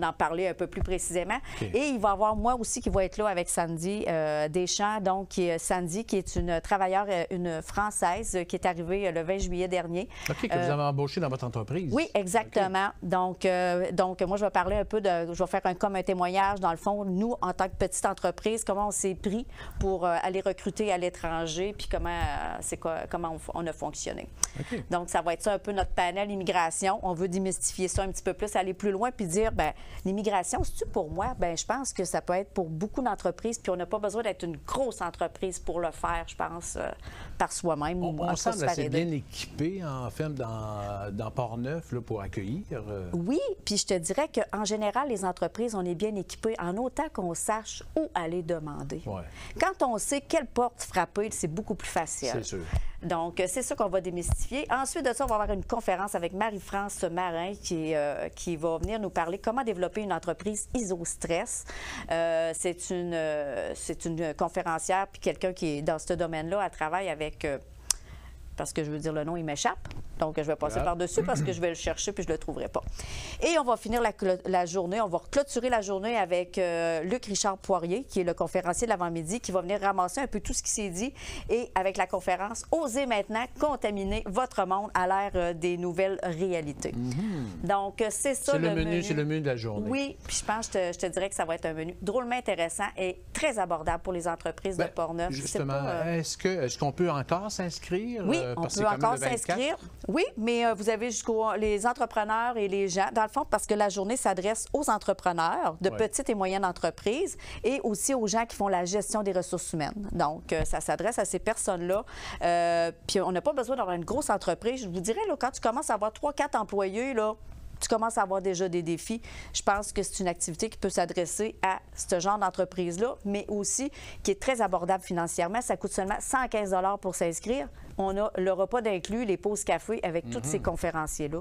en parler un peu plus précisément. Et il va y avoir moi aussi qui va être là avec Sandy Deschamps, donc Sandy, qui est une travailleure, une Française, qui est arrivée le 20 juillet dernier. OK, que vous avez embauché dans votre entreprise. Oui, exactement. Donc, moi, je vais parler un peu je vais faire comme un témoignage, dans le fond, nous, en tant que petite entreprise, comment on s'est pris pour aller recruter à l'étranger, puis comment on a fonctionné. Okay. Donc, ça va être ça un peu notre panel immigration. On veut démystifier ça un petit peu plus, aller plus loin, puis dire, l'immigration, c'est-tu pour moi? Je pense que ça peut être pour beaucoup d'entreprises, puis on n'a pas besoin d'être une grosse entreprise pour le faire, je pense, par soi-même. On semble assez bien équipé, en fait, dans Portneuf, là, pour accueillir. Oui, puis je te dirais qu'en général, les entreprises, on est bien équipés en autant qu'on sache où aller demander. Ouais. Quand on sait quelle porte frapper, c'est beaucoup plus facile. C'est sûr. Donc, c'est ça qu'on va démystifier. Ensuite de ça, on va avoir une conférence avec Marie-France Marin qui va venir nous parler comment développer une entreprise ISO-stress. C'est une conférencière puis quelqu'un qui est dans ce domaine-là. Elle travaille avec... parce que je veux dire, le nom, il m'échappe. Donc, je vais passer par-dessus parce que je vais le chercher puis je ne le trouverai pas. Et on va finir la journée, on va clôturer la journée avec Luc Richard Poirier, qui est le conférencier de l'avant-midi, qui va venir ramasser un peu tout ce qui s'est dit. Et avec la conférence « Osez maintenant contaminer votre monde à l'ère des nouvelles réalités ». Donc, c'est ça le menu. C'est le menu de la journée. Oui, puis je pense, je te dirais que ça va être un menu drôlement intéressant et très abordable pour les entreprises de Portneuf. Justement, est-ce qu'on peut encore s'inscrire? Oui, on peut encore s'inscrire. Oui, mais vous avez les entrepreneurs et les gens, dans le fond, parce que la journée s'adresse aux entrepreneurs de petites et moyennes entreprises et aussi aux gens qui font la gestion des ressources humaines. Donc, ça s'adresse à ces personnes-là. Puis, on n'a pas besoin d'avoir une grosse entreprise. Je vous dirais, là, quand tu commences à avoir 3-4 employés, là, tu commences à avoir déjà des défis. Je pense que c'est une activité qui peut s'adresser à ce genre d'entreprise-là, mais aussi qui est très abordable financièrement. Ça coûte seulement 115 $ pour s'inscrire. on a le repas d'inclus, les pauses café avec tous ces conférenciers-là.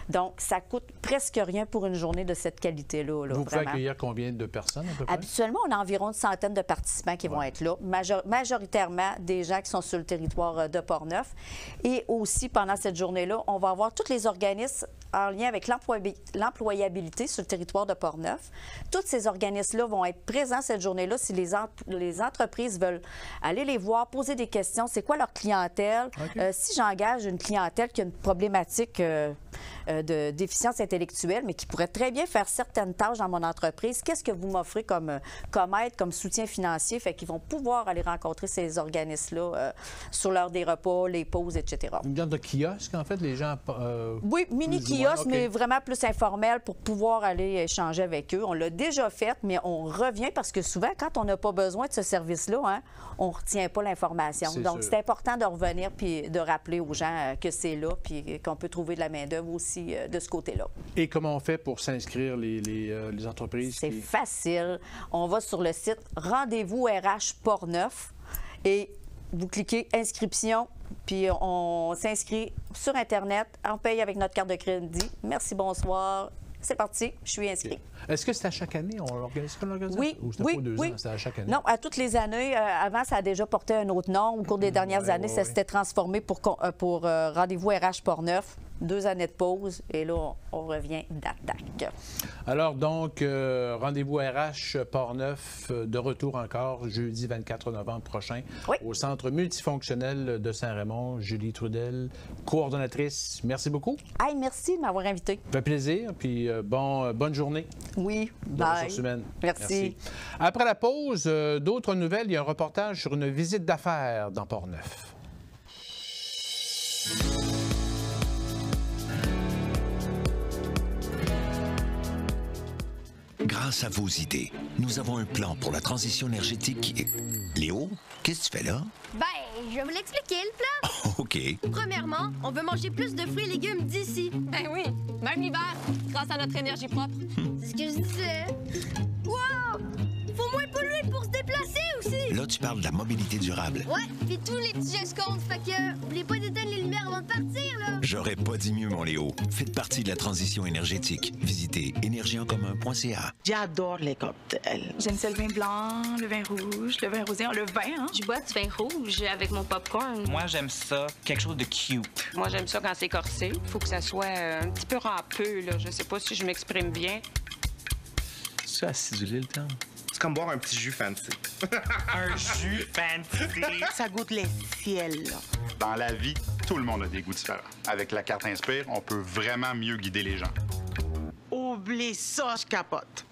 Donc, ça coûte presque rien pour une journée de cette qualité-là. Vous pouvez accueillir combien de personnes à peu près? Habituellement, on a environ une centaine de participants qui vont être là, majoritairement des gens qui sont sur le territoire de Portneuf. Et aussi, pendant cette journée-là, on va avoir tous les organismes en lien avec l'employabilité sur le territoire de Portneuf. Tous ces organismes-là vont être présents cette journée-là si les entreprises veulent aller les voir, poser des questions. C'est quoi leur clientèle? Si j'engage une clientèle qui a une problématique de déficience intellectuelle, mais qui pourrait très bien faire certaines tâches dans mon entreprise, qu'est-ce que vous m'offrez comme aide, comme soutien financier? Fait qu'ils vont pouvoir aller rencontrer ces organismes-là sur l'heure des repas, les pauses, etc. Une sorte de kiosque, en fait, les gens... oui, mini-kiosque, mais vraiment plus informel pour pouvoir aller échanger avec eux. On l'a déjà fait, mais on revient parce que souvent, quand on n'a pas besoin de ce service-là, hein, on ne retient pas l'information. Donc, c'est important de revenir puis de rappeler aux gens que c'est là puis qu'on peut trouver de la main-d'œuvre aussi de ce côté-là. Et comment on fait pour s'inscrire, les entreprises? C'est facile. On va sur le site Rendez-vous RH Portneuf et vous cliquez inscription, puis on s'inscrit sur Internet, on paye avec notre carte de crédit. Merci, bonsoir. C'est parti, je suis inscrit. Est-ce que c'est à chaque année? On l'organise comme l'organisation? Oui, ou c'est pas 2 ans, c'est à chaque année? Non, à toutes les années. Avant, ça a déjà porté un autre nom. Au cours des dernières années, ça s'était transformé pour Rendez-vous RH Portneuf. 2 années de pause, et là, on revient d'attaque. Alors, donc, Rendez-vous RH Portneuf, de retour encore, jeudi 24 novembre prochain, au Centre multifonctionnel de Saint-Raymond. Julie Trudel, coordonnatrice, merci beaucoup. Hey, merci de m'avoir invité. Ça fait plaisir, puis bonne journée. Oui, bye. Merci. Après la pause, d'autres nouvelles. Il y a un reportage sur une visite d'affaires dans Portneuf. Grâce à vos idées, nous avons un plan pour la transition énergétique. Léo, qu'est-ce que tu fais là? Ben, je vais vous l'expliquer, le plan. OK. Premièrement, on veut manger plus de fruits et légumes d'ici. Ben oui, même l'hiver, grâce à notre énergie propre. C'est ce que je disais. Wow! Faut moins polluer pour se déplacer aussi. Là, tu parles de la mobilité durable. Ouais, puis tous les petits gestes comptent. Fait que, oubliez pas d'éteindre les lumières avant de partir, là. J'aurais pas dit mieux, mon Léo. Faites partie de la transition énergétique. Visitez énergieencommun.ca. J'adore les cocktails. J'aime ça le vin blanc, le vin rouge, le vin rosé, le vin, hein? Je bois du vin rouge avec mon popcorn. Moi, j'aime ça, quelque chose de cute. Moi, j'aime ça quand c'est corsé. Faut que ça soit un petit peu rampeux, là. Je sais pas si je m'exprime bien. C'est acidulé, le terme? C'est comme boire un petit jus fancy. Un jus fancy. Ça goûte les ciels. Dans la vie, tout le monde a des goûts différents. Avec la carte Inspire, on peut vraiment mieux guider les gens. Oublie ça, je capote.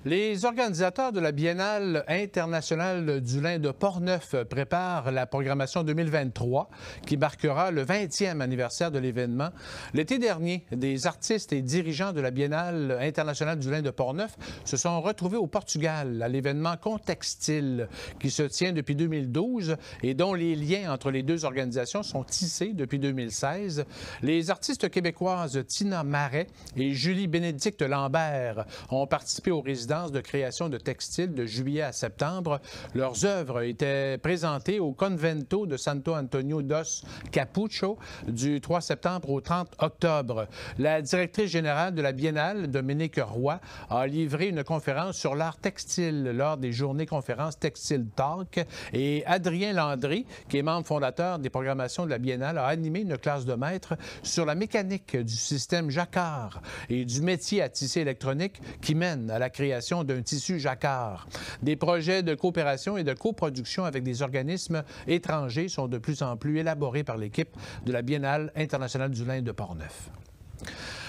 Les organisateurs de la Biennale internationale du lin de Portneuf préparent la programmation 2023 qui marquera le 20e anniversaire de l'événement. L'été dernier, des artistes et dirigeants de la Biennale internationale du lin de Portneuf se sont retrouvés au Portugal à l'événement Contextile qui se tient depuis 2012 et dont les liens entre les deux organisations sont tissés depuis 2016. Les artistes québécoises Tina Marais et Julie Bénédicte Lambert ont participé aux résidences de création de textiles de juillet à septembre. Leurs œuvres étaient présentées au Convento de Santo Antonio dos Capucho du 3 septembre au 30 octobre. La directrice générale de la Biennale, Dominique Roy, a livré une conférence sur l'art textile lors des journées conférences Textile Talk et Adrien Landry, qui est membre fondateur des programmations de la Biennale, a animé une classe de maître sur la mécanique du système jacquard et du métier à tisser électronique qui mène à la création d'un tissu jacquard. Des projets de coopération et de coproduction avec des organismes étrangers sont de plus en plus élaborés par l'équipe de la Biennale internationale du lin de Portneuf.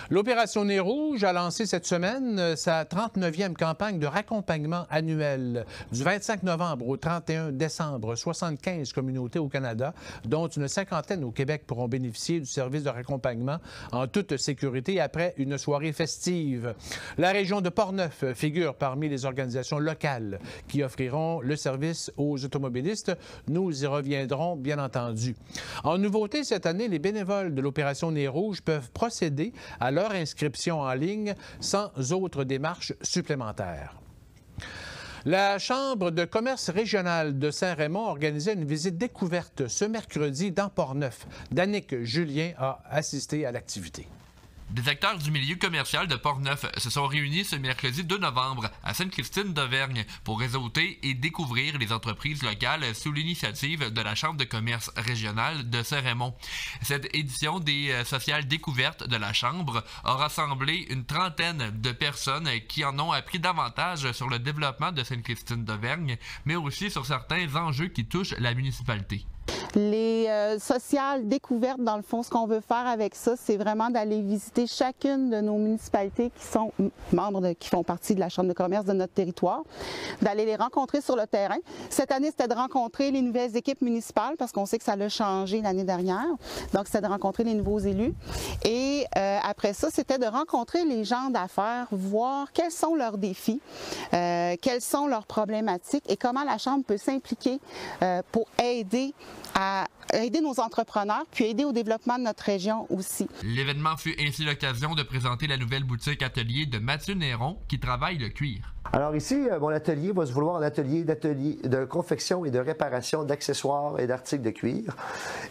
L'Opération Nez Rouge a lancé cette semaine sa 39e campagne de raccompagnement annuel. Du 25 novembre au 31 décembre, 75 communautés au Canada, dont une cinquantaine au Québec, pourront bénéficier du service de raccompagnement en toute sécurité après une soirée festive. La région de Portneuf figure parmi les organisations locales qui offriront le service aux automobilistes. Nous y reviendrons, bien entendu. En nouveauté, cette année, les bénévoles de l'Opération Nez Rouge peuvent procéder à leur inscription en ligne sans autre démarche supplémentaire. La Chambre de commerce régionale de Saint-Raymond organisait une visite découverte ce mercredi dans Portneuf. Danick Julien a assisté à l'activité. Des acteurs du milieu commercial de Portneuf se sont réunis ce mercredi 2 novembre à Sainte-Christine d'Auvergne pour réseauter et découvrir les entreprises locales sous l'initiative de la Chambre de commerce régionale de Saint-Raymond. Cette édition des sociales découvertes de la Chambre a rassemblé une trentaine de personnes qui en ont appris davantage sur le développement de Sainte-Christine d'Auvergne, mais aussi sur certains enjeux qui touchent la municipalité. Les sociales découvertes, dans le fond, ce qu'on veut faire avec ça, c'est vraiment d'aller visiter chacune de nos municipalités qui sont membres, qui font partie de la Chambre de commerce de notre territoire, d'aller les rencontrer sur le terrain. Cette année, c'était de rencontrer les nouvelles équipes municipales, parce qu'on sait que ça a changé l'année dernière. Donc, c'était de rencontrer les nouveaux élus. Et après ça, c'était de rencontrer les gens d'affaires, voir quels sont leurs défis, quelles sont leurs problématiques et comment la Chambre peut s'impliquer pour aider nos entrepreneurs, puis aider au développement de notre région aussi. L'événement fut ainsi l'occasion de présenter la nouvelle boutique atelier de Mathieu Néron qui travaille le cuir. Alors ici, mon atelier va se vouloir un atelier de confection et de réparation d'accessoires et d'articles de cuir.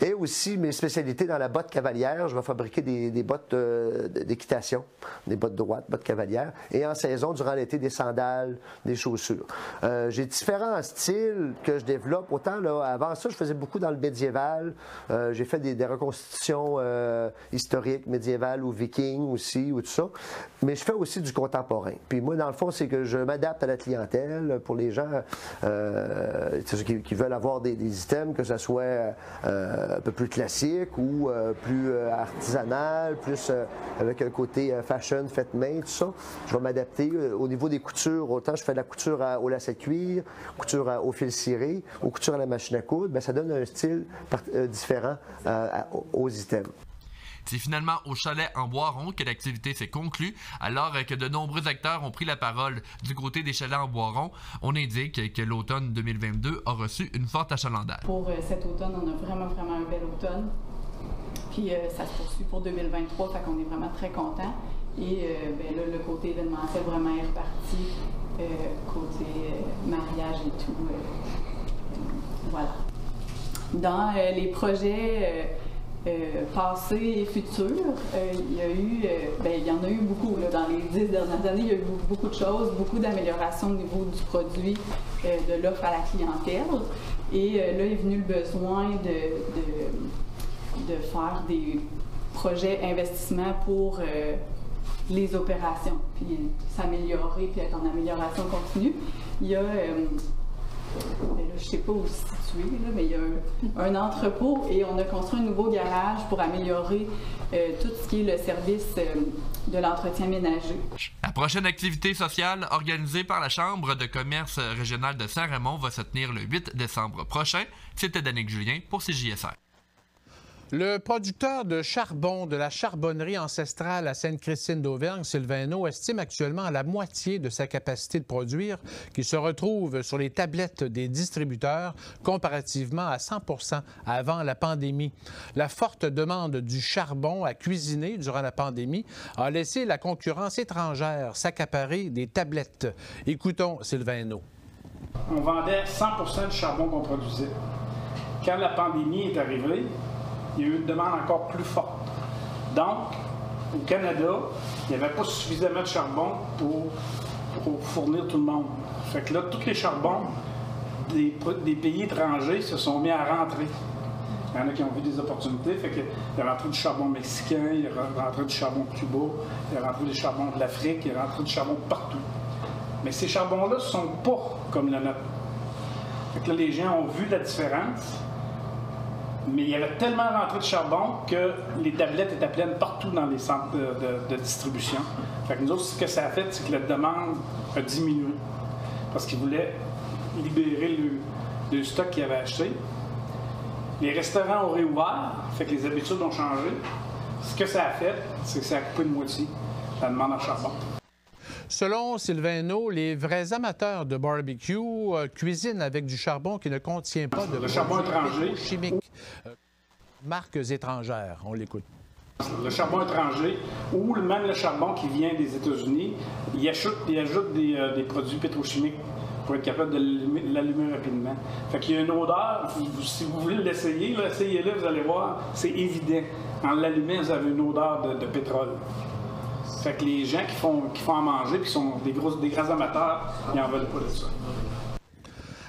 Et aussi mes spécialités dans la botte cavalière. Je vais fabriquer des bottes d'équitation, des bottes droites, bottes cavalières. Et en saison, durant l'été, des sandales, des chaussures. J'ai différents styles que je développe. Autant là, avant ça, je faisais beaucoup dans le médiéval. J'ai fait des reconstitutions historiques, médiévales ou vikings aussi, ou tout ça. Mais je fais aussi du contemporain. Puis moi, dans le fond, c'est que je m'adapte à la clientèle pour les gens qui veulent avoir des items, que ce soit un peu plus classique ou plus artisanal, plus avec un côté fashion, fait main, tout ça. Je vais m'adapter au niveau des coutures. Autant je fais de la couture au lacet de cuir, couture au fil ciré, ou couture à la machine à coudre, bien, ça donne un style différent aux items. C'est finalement au chalet en Boiron que l'activité s'est conclue, alors que de nombreux acteurs ont pris la parole. Du côté des chalets en Boiron, on indique que l'automne 2022 a reçu une forte achalandage. Pour cet automne, on a vraiment un bel automne. Puis ça se poursuit pour 2023, fait qu'on est vraiment très contents. Et ben là, le côté événementiel vraiment est reparti, côté mariage et tout. Voilà. Dans les projets passés et futurs, il y en a eu beaucoup. Là, dans les 10 dernières années, il y a eu beaucoup de choses, beaucoup d'améliorations au niveau du produit, de l'offre à la clientèle. Et là est venu le besoin de faire des projets investissements pour les opérations, puis s'améliorer, puis être en amélioration continue. Il y a, je ne sais pas où se situer, là, mais il y a un entrepôt et on a construit un nouveau garage pour améliorer tout ce qui est le service de l'entretien ménager. La prochaine activité sociale organisée par la Chambre de commerce régionale de Saint-Raymond va se tenir le 8 décembre prochain. C'était Danick Julien pour CJSR. Le producteur de charbon de la charbonnerie ancestrale à Sainte-Christine d'Auvergne, Sylvain-No, estime actuellement la moitié de sa capacité de produire qui se retrouve sur les tablettes des distributeurs comparativement à 100 % avant la pandémie. La forte demande du charbon à cuisiner durant la pandémie a laissé la concurrence étrangère s'accaparer des tablettes. Écoutons Sylvain-No. On vendait 100 % du charbon qu'on produisait. Quand la pandémie est arrivée, il y a eu une demande encore plus forte. Donc, au Canada, il n'y avait pas suffisamment de charbon pour fournir tout le monde. Fait que là, tous les charbons des pays étrangers se sont mis à rentrer. Il y en a qui ont vu des opportunités. Fait qu'il est rentré du charbon mexicain, il est rentré du charbon de Cuba, il est rentré du charbon de l'Afrique, il est rentré du charbon de partout. Mais ces charbons-là ne sont pas comme le nôtre. Fait que là, les gens ont vu la différence. Mais il y avait tellement rentré de charbon que les tablettes étaient pleines partout dans les centres de distribution. Fait que nous autres, ce que ça a fait, c'est que la demande a diminué. Parce qu'ils voulaient libérer le stock qu'ils avaient acheté. Les restaurants ont réouvert, fait que les habitudes ont changé. Ce que ça a fait, c'est que ça a coupé de moitié la demande en charbon. Selon Sylvain-No, les vrais amateurs de barbecue cuisinent avec du charbon qui ne contient pas de produits chimiques. Marques étrangères, on l'écoute. Le charbon étranger ou même le charbon qui vient des États-Unis, ils ajoutent des produits pétrochimiques pour être capable de l'allumer rapidement. Fait qu'il y a une odeur, si vous voulez l'essayer, essayez-le, vous allez voir, c'est évident. En l'allumant, vous avez une odeur de pétrole. Fait que les gens qui font à manger, qui sont des grands amateurs, ils n'en veulent pas de ça.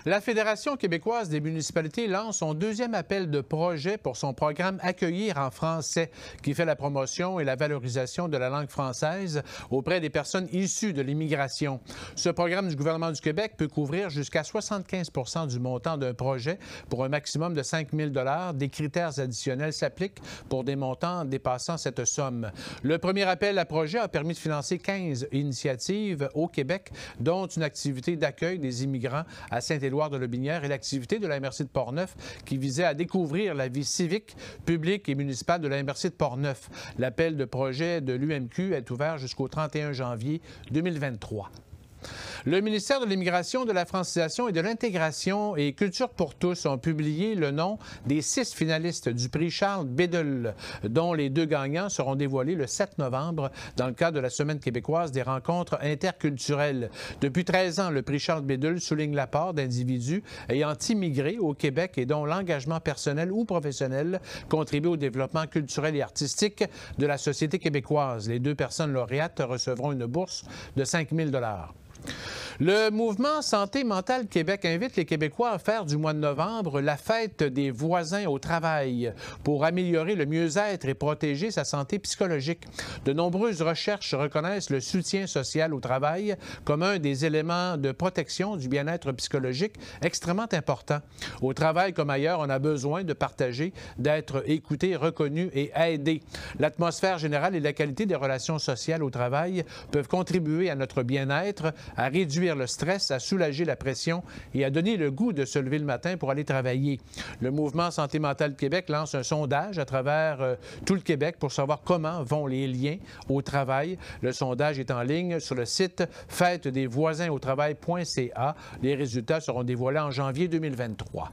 La Fédération québécoise des municipalités lance son deuxième appel de projet pour son programme Accueillir en français, qui fait la promotion et la valorisation de la langue française auprès des personnes issues de l'immigration. Ce programme du gouvernement du Québec peut couvrir jusqu'à 75 % du montant d'un projet pour un maximum de 5 000 $. Des critères additionnels s'appliquent pour des montants dépassant cette somme. Le premier appel à projet a permis de financer 15 initiatives au Québec, dont une activité d'accueil des immigrants à Saint-Éloire de Lobinière et l'activité de la MRC de Portneuf qui visait à découvrir la vie civique, publique et municipale de la MRC de Portneuf. L'appel de projet de l'UMQ est ouvert jusqu'au 31 janvier 2023. Le ministère de l'Immigration, de la Francisation et de l'Intégration et Culture pour tous ont publié le nom des 6 finalistes du prix Charles Bédel, dont les 2 gagnants seront dévoilés le 7 novembre dans le cadre de la Semaine québécoise des rencontres interculturelles. Depuis 13 ans, le prix Charles Bédel souligne l'apport d'individus ayant immigré au Québec et dont l'engagement personnel ou professionnel contribue au développement culturel et artistique de la société québécoise. Les 2 personnes lauréates recevront une bourse de 5 000 $. Le mouvement Santé mentale Québec invite les Québécois à faire du mois de novembre la fête des voisins au travail pour améliorer le mieux-être et protéger sa santé psychologique. De nombreuses recherches reconnaissent le soutien social au travail comme un des éléments de protection du bien-être psychologique extrêmement important. Au travail comme ailleurs, on a besoin de partager, d'être écouté, reconnu et aidé. L'atmosphère générale et la qualité des relations sociales au travail peuvent contribuer à notre bien-être, à réduire le stress, à soulager la pression et à donner le goût de se lever le matin pour aller travailler. Le mouvement Santé mentale Québec lance un sondage à travers tout le Québec pour savoir comment vont les liens au travail. Le sondage est en ligne sur le site fêtedesvoisinsautravail.ca. Les résultats seront dévoilés en janvier 2023.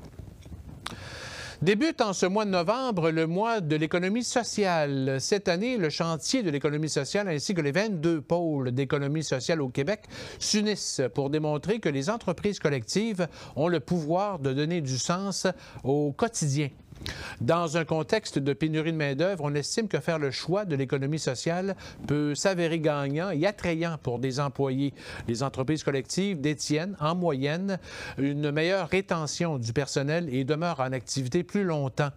Débute en ce mois de novembre le mois de l'économie sociale. Cette année, le chantier de l'économie sociale ainsi que les 22 pôles d'économie sociale au Québec s'unissent pour démontrer que les entreprises collectives ont le pouvoir de donner du sens au quotidien. Dans un contexte de pénurie de main-d'œuvre, on estime que faire le choix de l'économie sociale peut s'avérer gagnant et attrayant pour des employés. Les entreprises collectives détiennent en moyenne une meilleure rétention du personnel et demeurent en activité plus longtemps.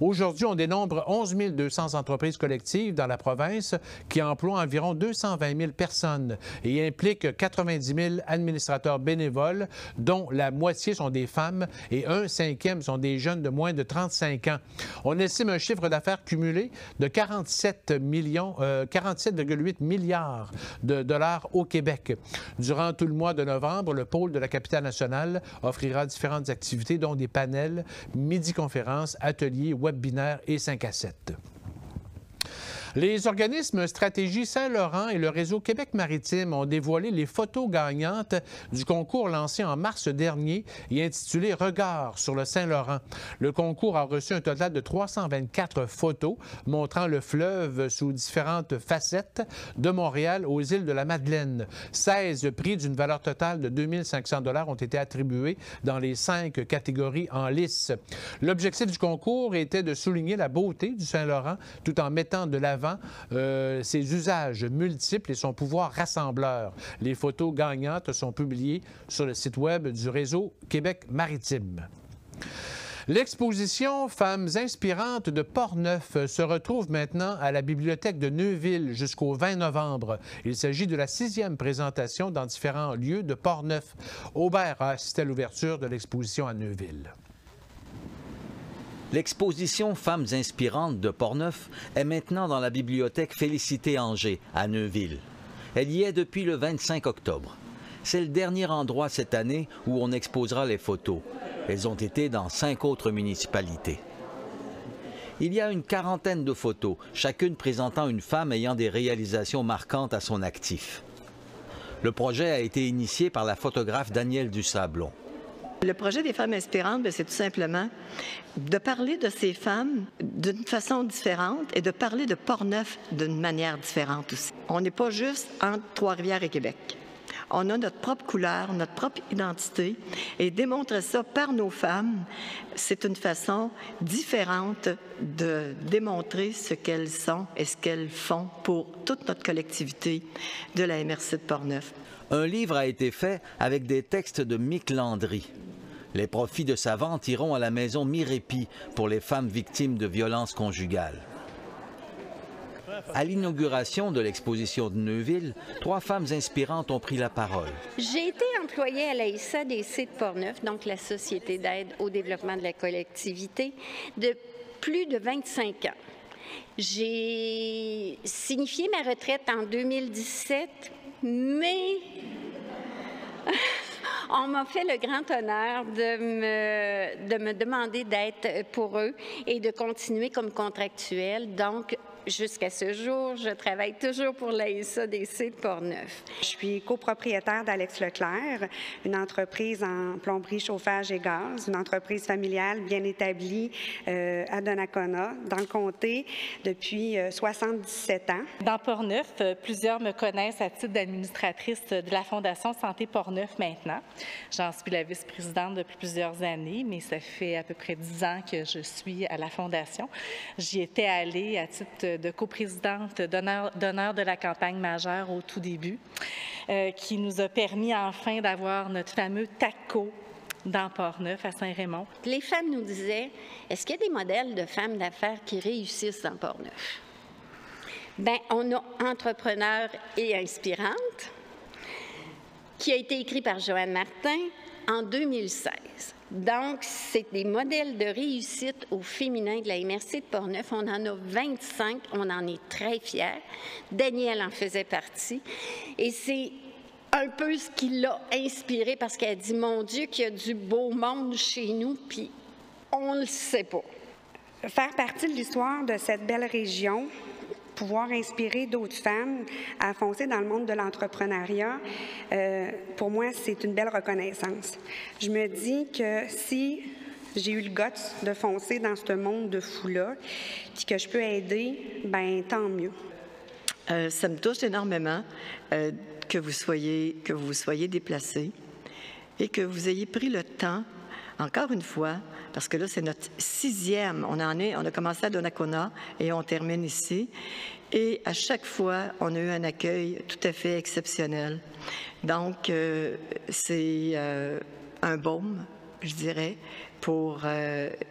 Aujourd'hui, on dénombre 11 200 entreprises collectives dans la province qui emploient environ 220 000 personnes et impliquent 90 000 administrateurs bénévoles, dont la moitié sont des femmes et 1/5 sont des jeunes de moins de 35 ans. On estime un chiffre d'affaires cumulé de 47,8 milliards de dollars au Québec. Durant tout le mois de novembre, le pôle de la capitale nationale offrira différentes activités, dont des panels, midi-conférences, ateliers, webinaires et 5 à 7. Les organismes Stratégie Saint-Laurent et le réseau Québec Maritime ont dévoilé les photos gagnantes du concours lancé en mars dernier et intitulé « Regard sur le Saint-Laurent ». Le concours a reçu un total de 324 photos montrant le fleuve sous différentes facettes de Montréal aux îles de la Madeleine. 16 prix d'une valeur totale de 2 500 $ ont été attribués dans les 5 catégories en lice. L'objectif du concours était de souligner la beauté du Saint-Laurent tout en mettant de l'avant ses usages multiples et son pouvoir rassembleur. Les photos gagnantes sont publiées sur le site web du réseau Québec Maritime. L'exposition Femmes inspirantes de Portneuf se retrouve maintenant à la bibliothèque de Neuville jusqu'au 20 novembre. Il s'agit de la 6e présentation dans différents lieux de Portneuf. Aubert a assisté à l'ouverture de l'exposition à Neuville. L'exposition Femmes inspirantes de Portneuf est maintenant dans la bibliothèque Félicité-Angers, à Neuville. Elle y est depuis le 25 octobre. C'est le dernier endroit cette année où on exposera les photos. Elles ont été dans 5 autres municipalités. Il y a une quarantaine de photos, chacune présentant une femme ayant des réalisations marquantes à son actif. Le projet a été initié par la photographe Danielle Dusablon. Le projet des Femmes inspirantes, c'est tout simplement de parler de ces femmes d'une façon différente et de parler de Portneuf d'une manière différente aussi. On n'est pas juste entre Trois-Rivières et Québec. On a notre propre couleur, notre propre identité, et démontrer ça par nos femmes, c'est une façon différente de démontrer ce qu'elles sont et ce qu'elles font pour toute notre collectivité de la MRC de Portneuf. Un livre a été fait avec des textes de Mick Landry. Les profits de sa vente iront à la maison Mirepi pour les femmes victimes de violences conjugales. À l'inauguration de l'exposition de Neuville, 3 femmes inspirantes ont pris la parole. J'ai été employée à la SADC de Portneuf, donc la Société d'aide au développement de la collectivité, de plus de 25 ans. J'ai signifié ma retraite en 2017, mais on m'a fait le grand honneur de me demander d'être pour eux et de continuer comme contractuelle. Donc, jusqu'à ce jour, je travaille toujours pour la SADC de Portneuf. Je suis copropriétaire d'Alex Leclerc, une entreprise en plomberie, chauffage et gaz, une entreprise familiale bien établie à Donnacona, dans le comté, depuis 77 ans. Dans Portneuf, plusieurs me connaissent à titre d'administratrice de la Fondation Santé Portneuf maintenant. J'en suis la vice-présidente depuis plusieurs années, mais ça fait à peu près 10 ans que je suis à la Fondation. J'y étais allée à titre de coprésidente d'honneur de la campagne majeure au tout début, qui nous a permis enfin d'avoir notre fameux TACO dans Portneuf, à Saint-Raymond. Les femmes nous disaient, est-ce qu'il y a des modèles de femmes d'affaires qui réussissent dans Portneuf? Bien, on a Entrepreneurs et inspirantes, qui a été écrit par Joanne Martin en 2016. Donc, c'est des modèles de réussite au féminin de la MRC de Portneuf. On en a 25, on en est très fiers. Danielle en faisait partie. Et c'est un peu ce qui l'a inspirée parce qu'elle dit, mon Dieu, qu'il y a du beau monde chez nous, puis on ne le sait pas. Faire partie de l'histoire de cette belle région, pouvoir inspirer d'autres femmes à foncer dans le monde de l'entrepreneuriat, pour moi, c'est une belle reconnaissance. Je me dis que si j'ai eu le guts de foncer dans ce monde de fou-là, puis que je peux aider, bien, tant mieux. Ça me touche énormément que vous soyez déplacés et que vous ayez pris le temps, encore une fois, parce que là, c'est notre 6e. On a commencé à Donnacona et on termine ici. Et à chaque fois, on a eu un accueil tout à fait exceptionnel. Donc, c'est un baume, je dirais, pour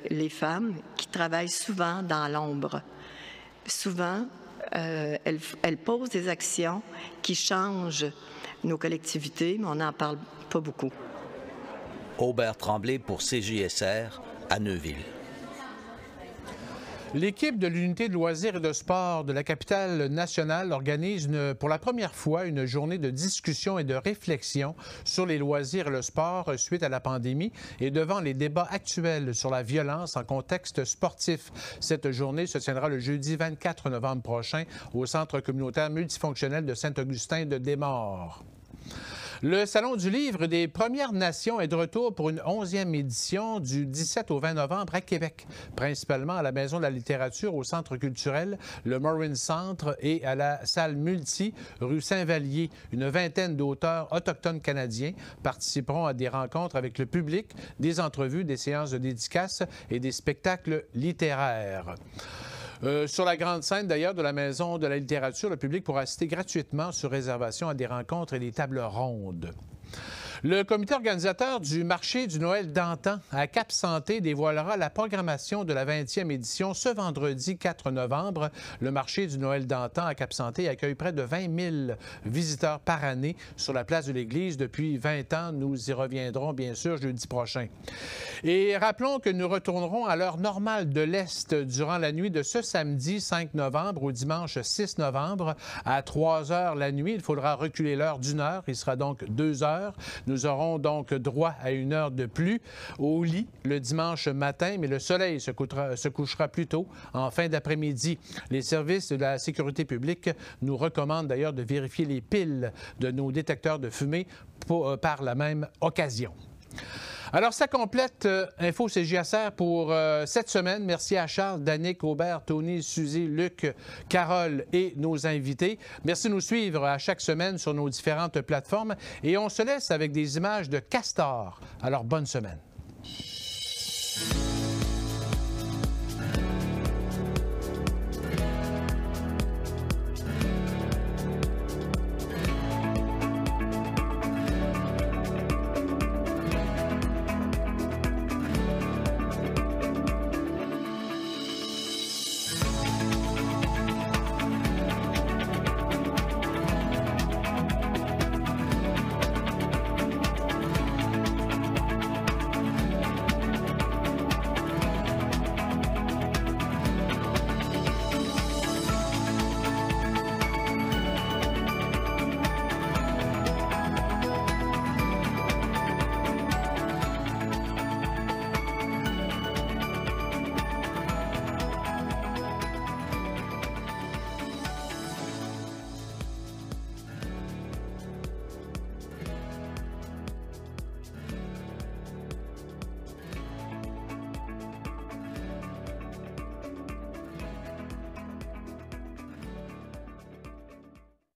les femmes qui travaillent souvent dans l'ombre. Souvent, elles posent des actions qui changent nos collectivités, mais on n'en parle pas beaucoup. Aubert Tremblay pour CJSR à Neuville. L'équipe de l'unité de loisirs et de sport de la capitale nationale organise pour la première fois une journée de discussion et de réflexion sur les loisirs et le sport suite à la pandémie et devant les débats actuels sur la violence en contexte sportif. Cette journée se tiendra le jeudi 24 novembre prochain au Centre communautaire multifonctionnel de Saint-Augustin de Desmaures. Le Salon du livre des Premières Nations est de retour pour une 11e édition du 17 au 20 novembre à Québec, principalement à la Maison de la littérature, au Centre culturel, le Morin Centre et à la salle Multi, rue Saint-Vallier. Une vingtaine d'auteurs autochtones canadiens participeront à des rencontres avec le public, des entrevues, des séances de dédicaces et des spectacles littéraires. Sur la grande scène, d'ailleurs, de la Maison de la littérature, le public pourra assister gratuitement sur réservation à des rencontres et des tables rondes. Le comité organisateur du marché du Noël d'antan à Cap-Santé dévoilera la programmation de la 20e édition ce vendredi 4 novembre. Le marché du Noël d'antan à Cap-Santé accueille près de 20 000 visiteurs par année sur la place de l'Église depuis 20 ans. Nous y reviendrons, bien sûr, jeudi prochain. Et rappelons que nous retournerons à l'heure normale de l'Est durant la nuit de ce samedi 5 novembre au dimanche 6 novembre à 3 heures la nuit. Il faudra reculer l'heure d'1 heure. Il sera donc 2 heures. Nous aurons donc droit à 1 heure de plus au lit le dimanche matin, mais le soleil se couchera plus tôt en fin d'après-midi. Les services de la sécurité publique nous recommandent d'ailleurs de vérifier les piles de nos détecteurs de fumée par la même occasion. Alors, ça complète Info CJSR pour cette semaine. Merci à Charles, Danick, Aubert, Tony, Suzy, Luc, Carole et nos invités. Merci de nous suivre à chaque semaine sur nos différentes plateformes. Et on se laisse avec des images de castors. Alors, bonne semaine.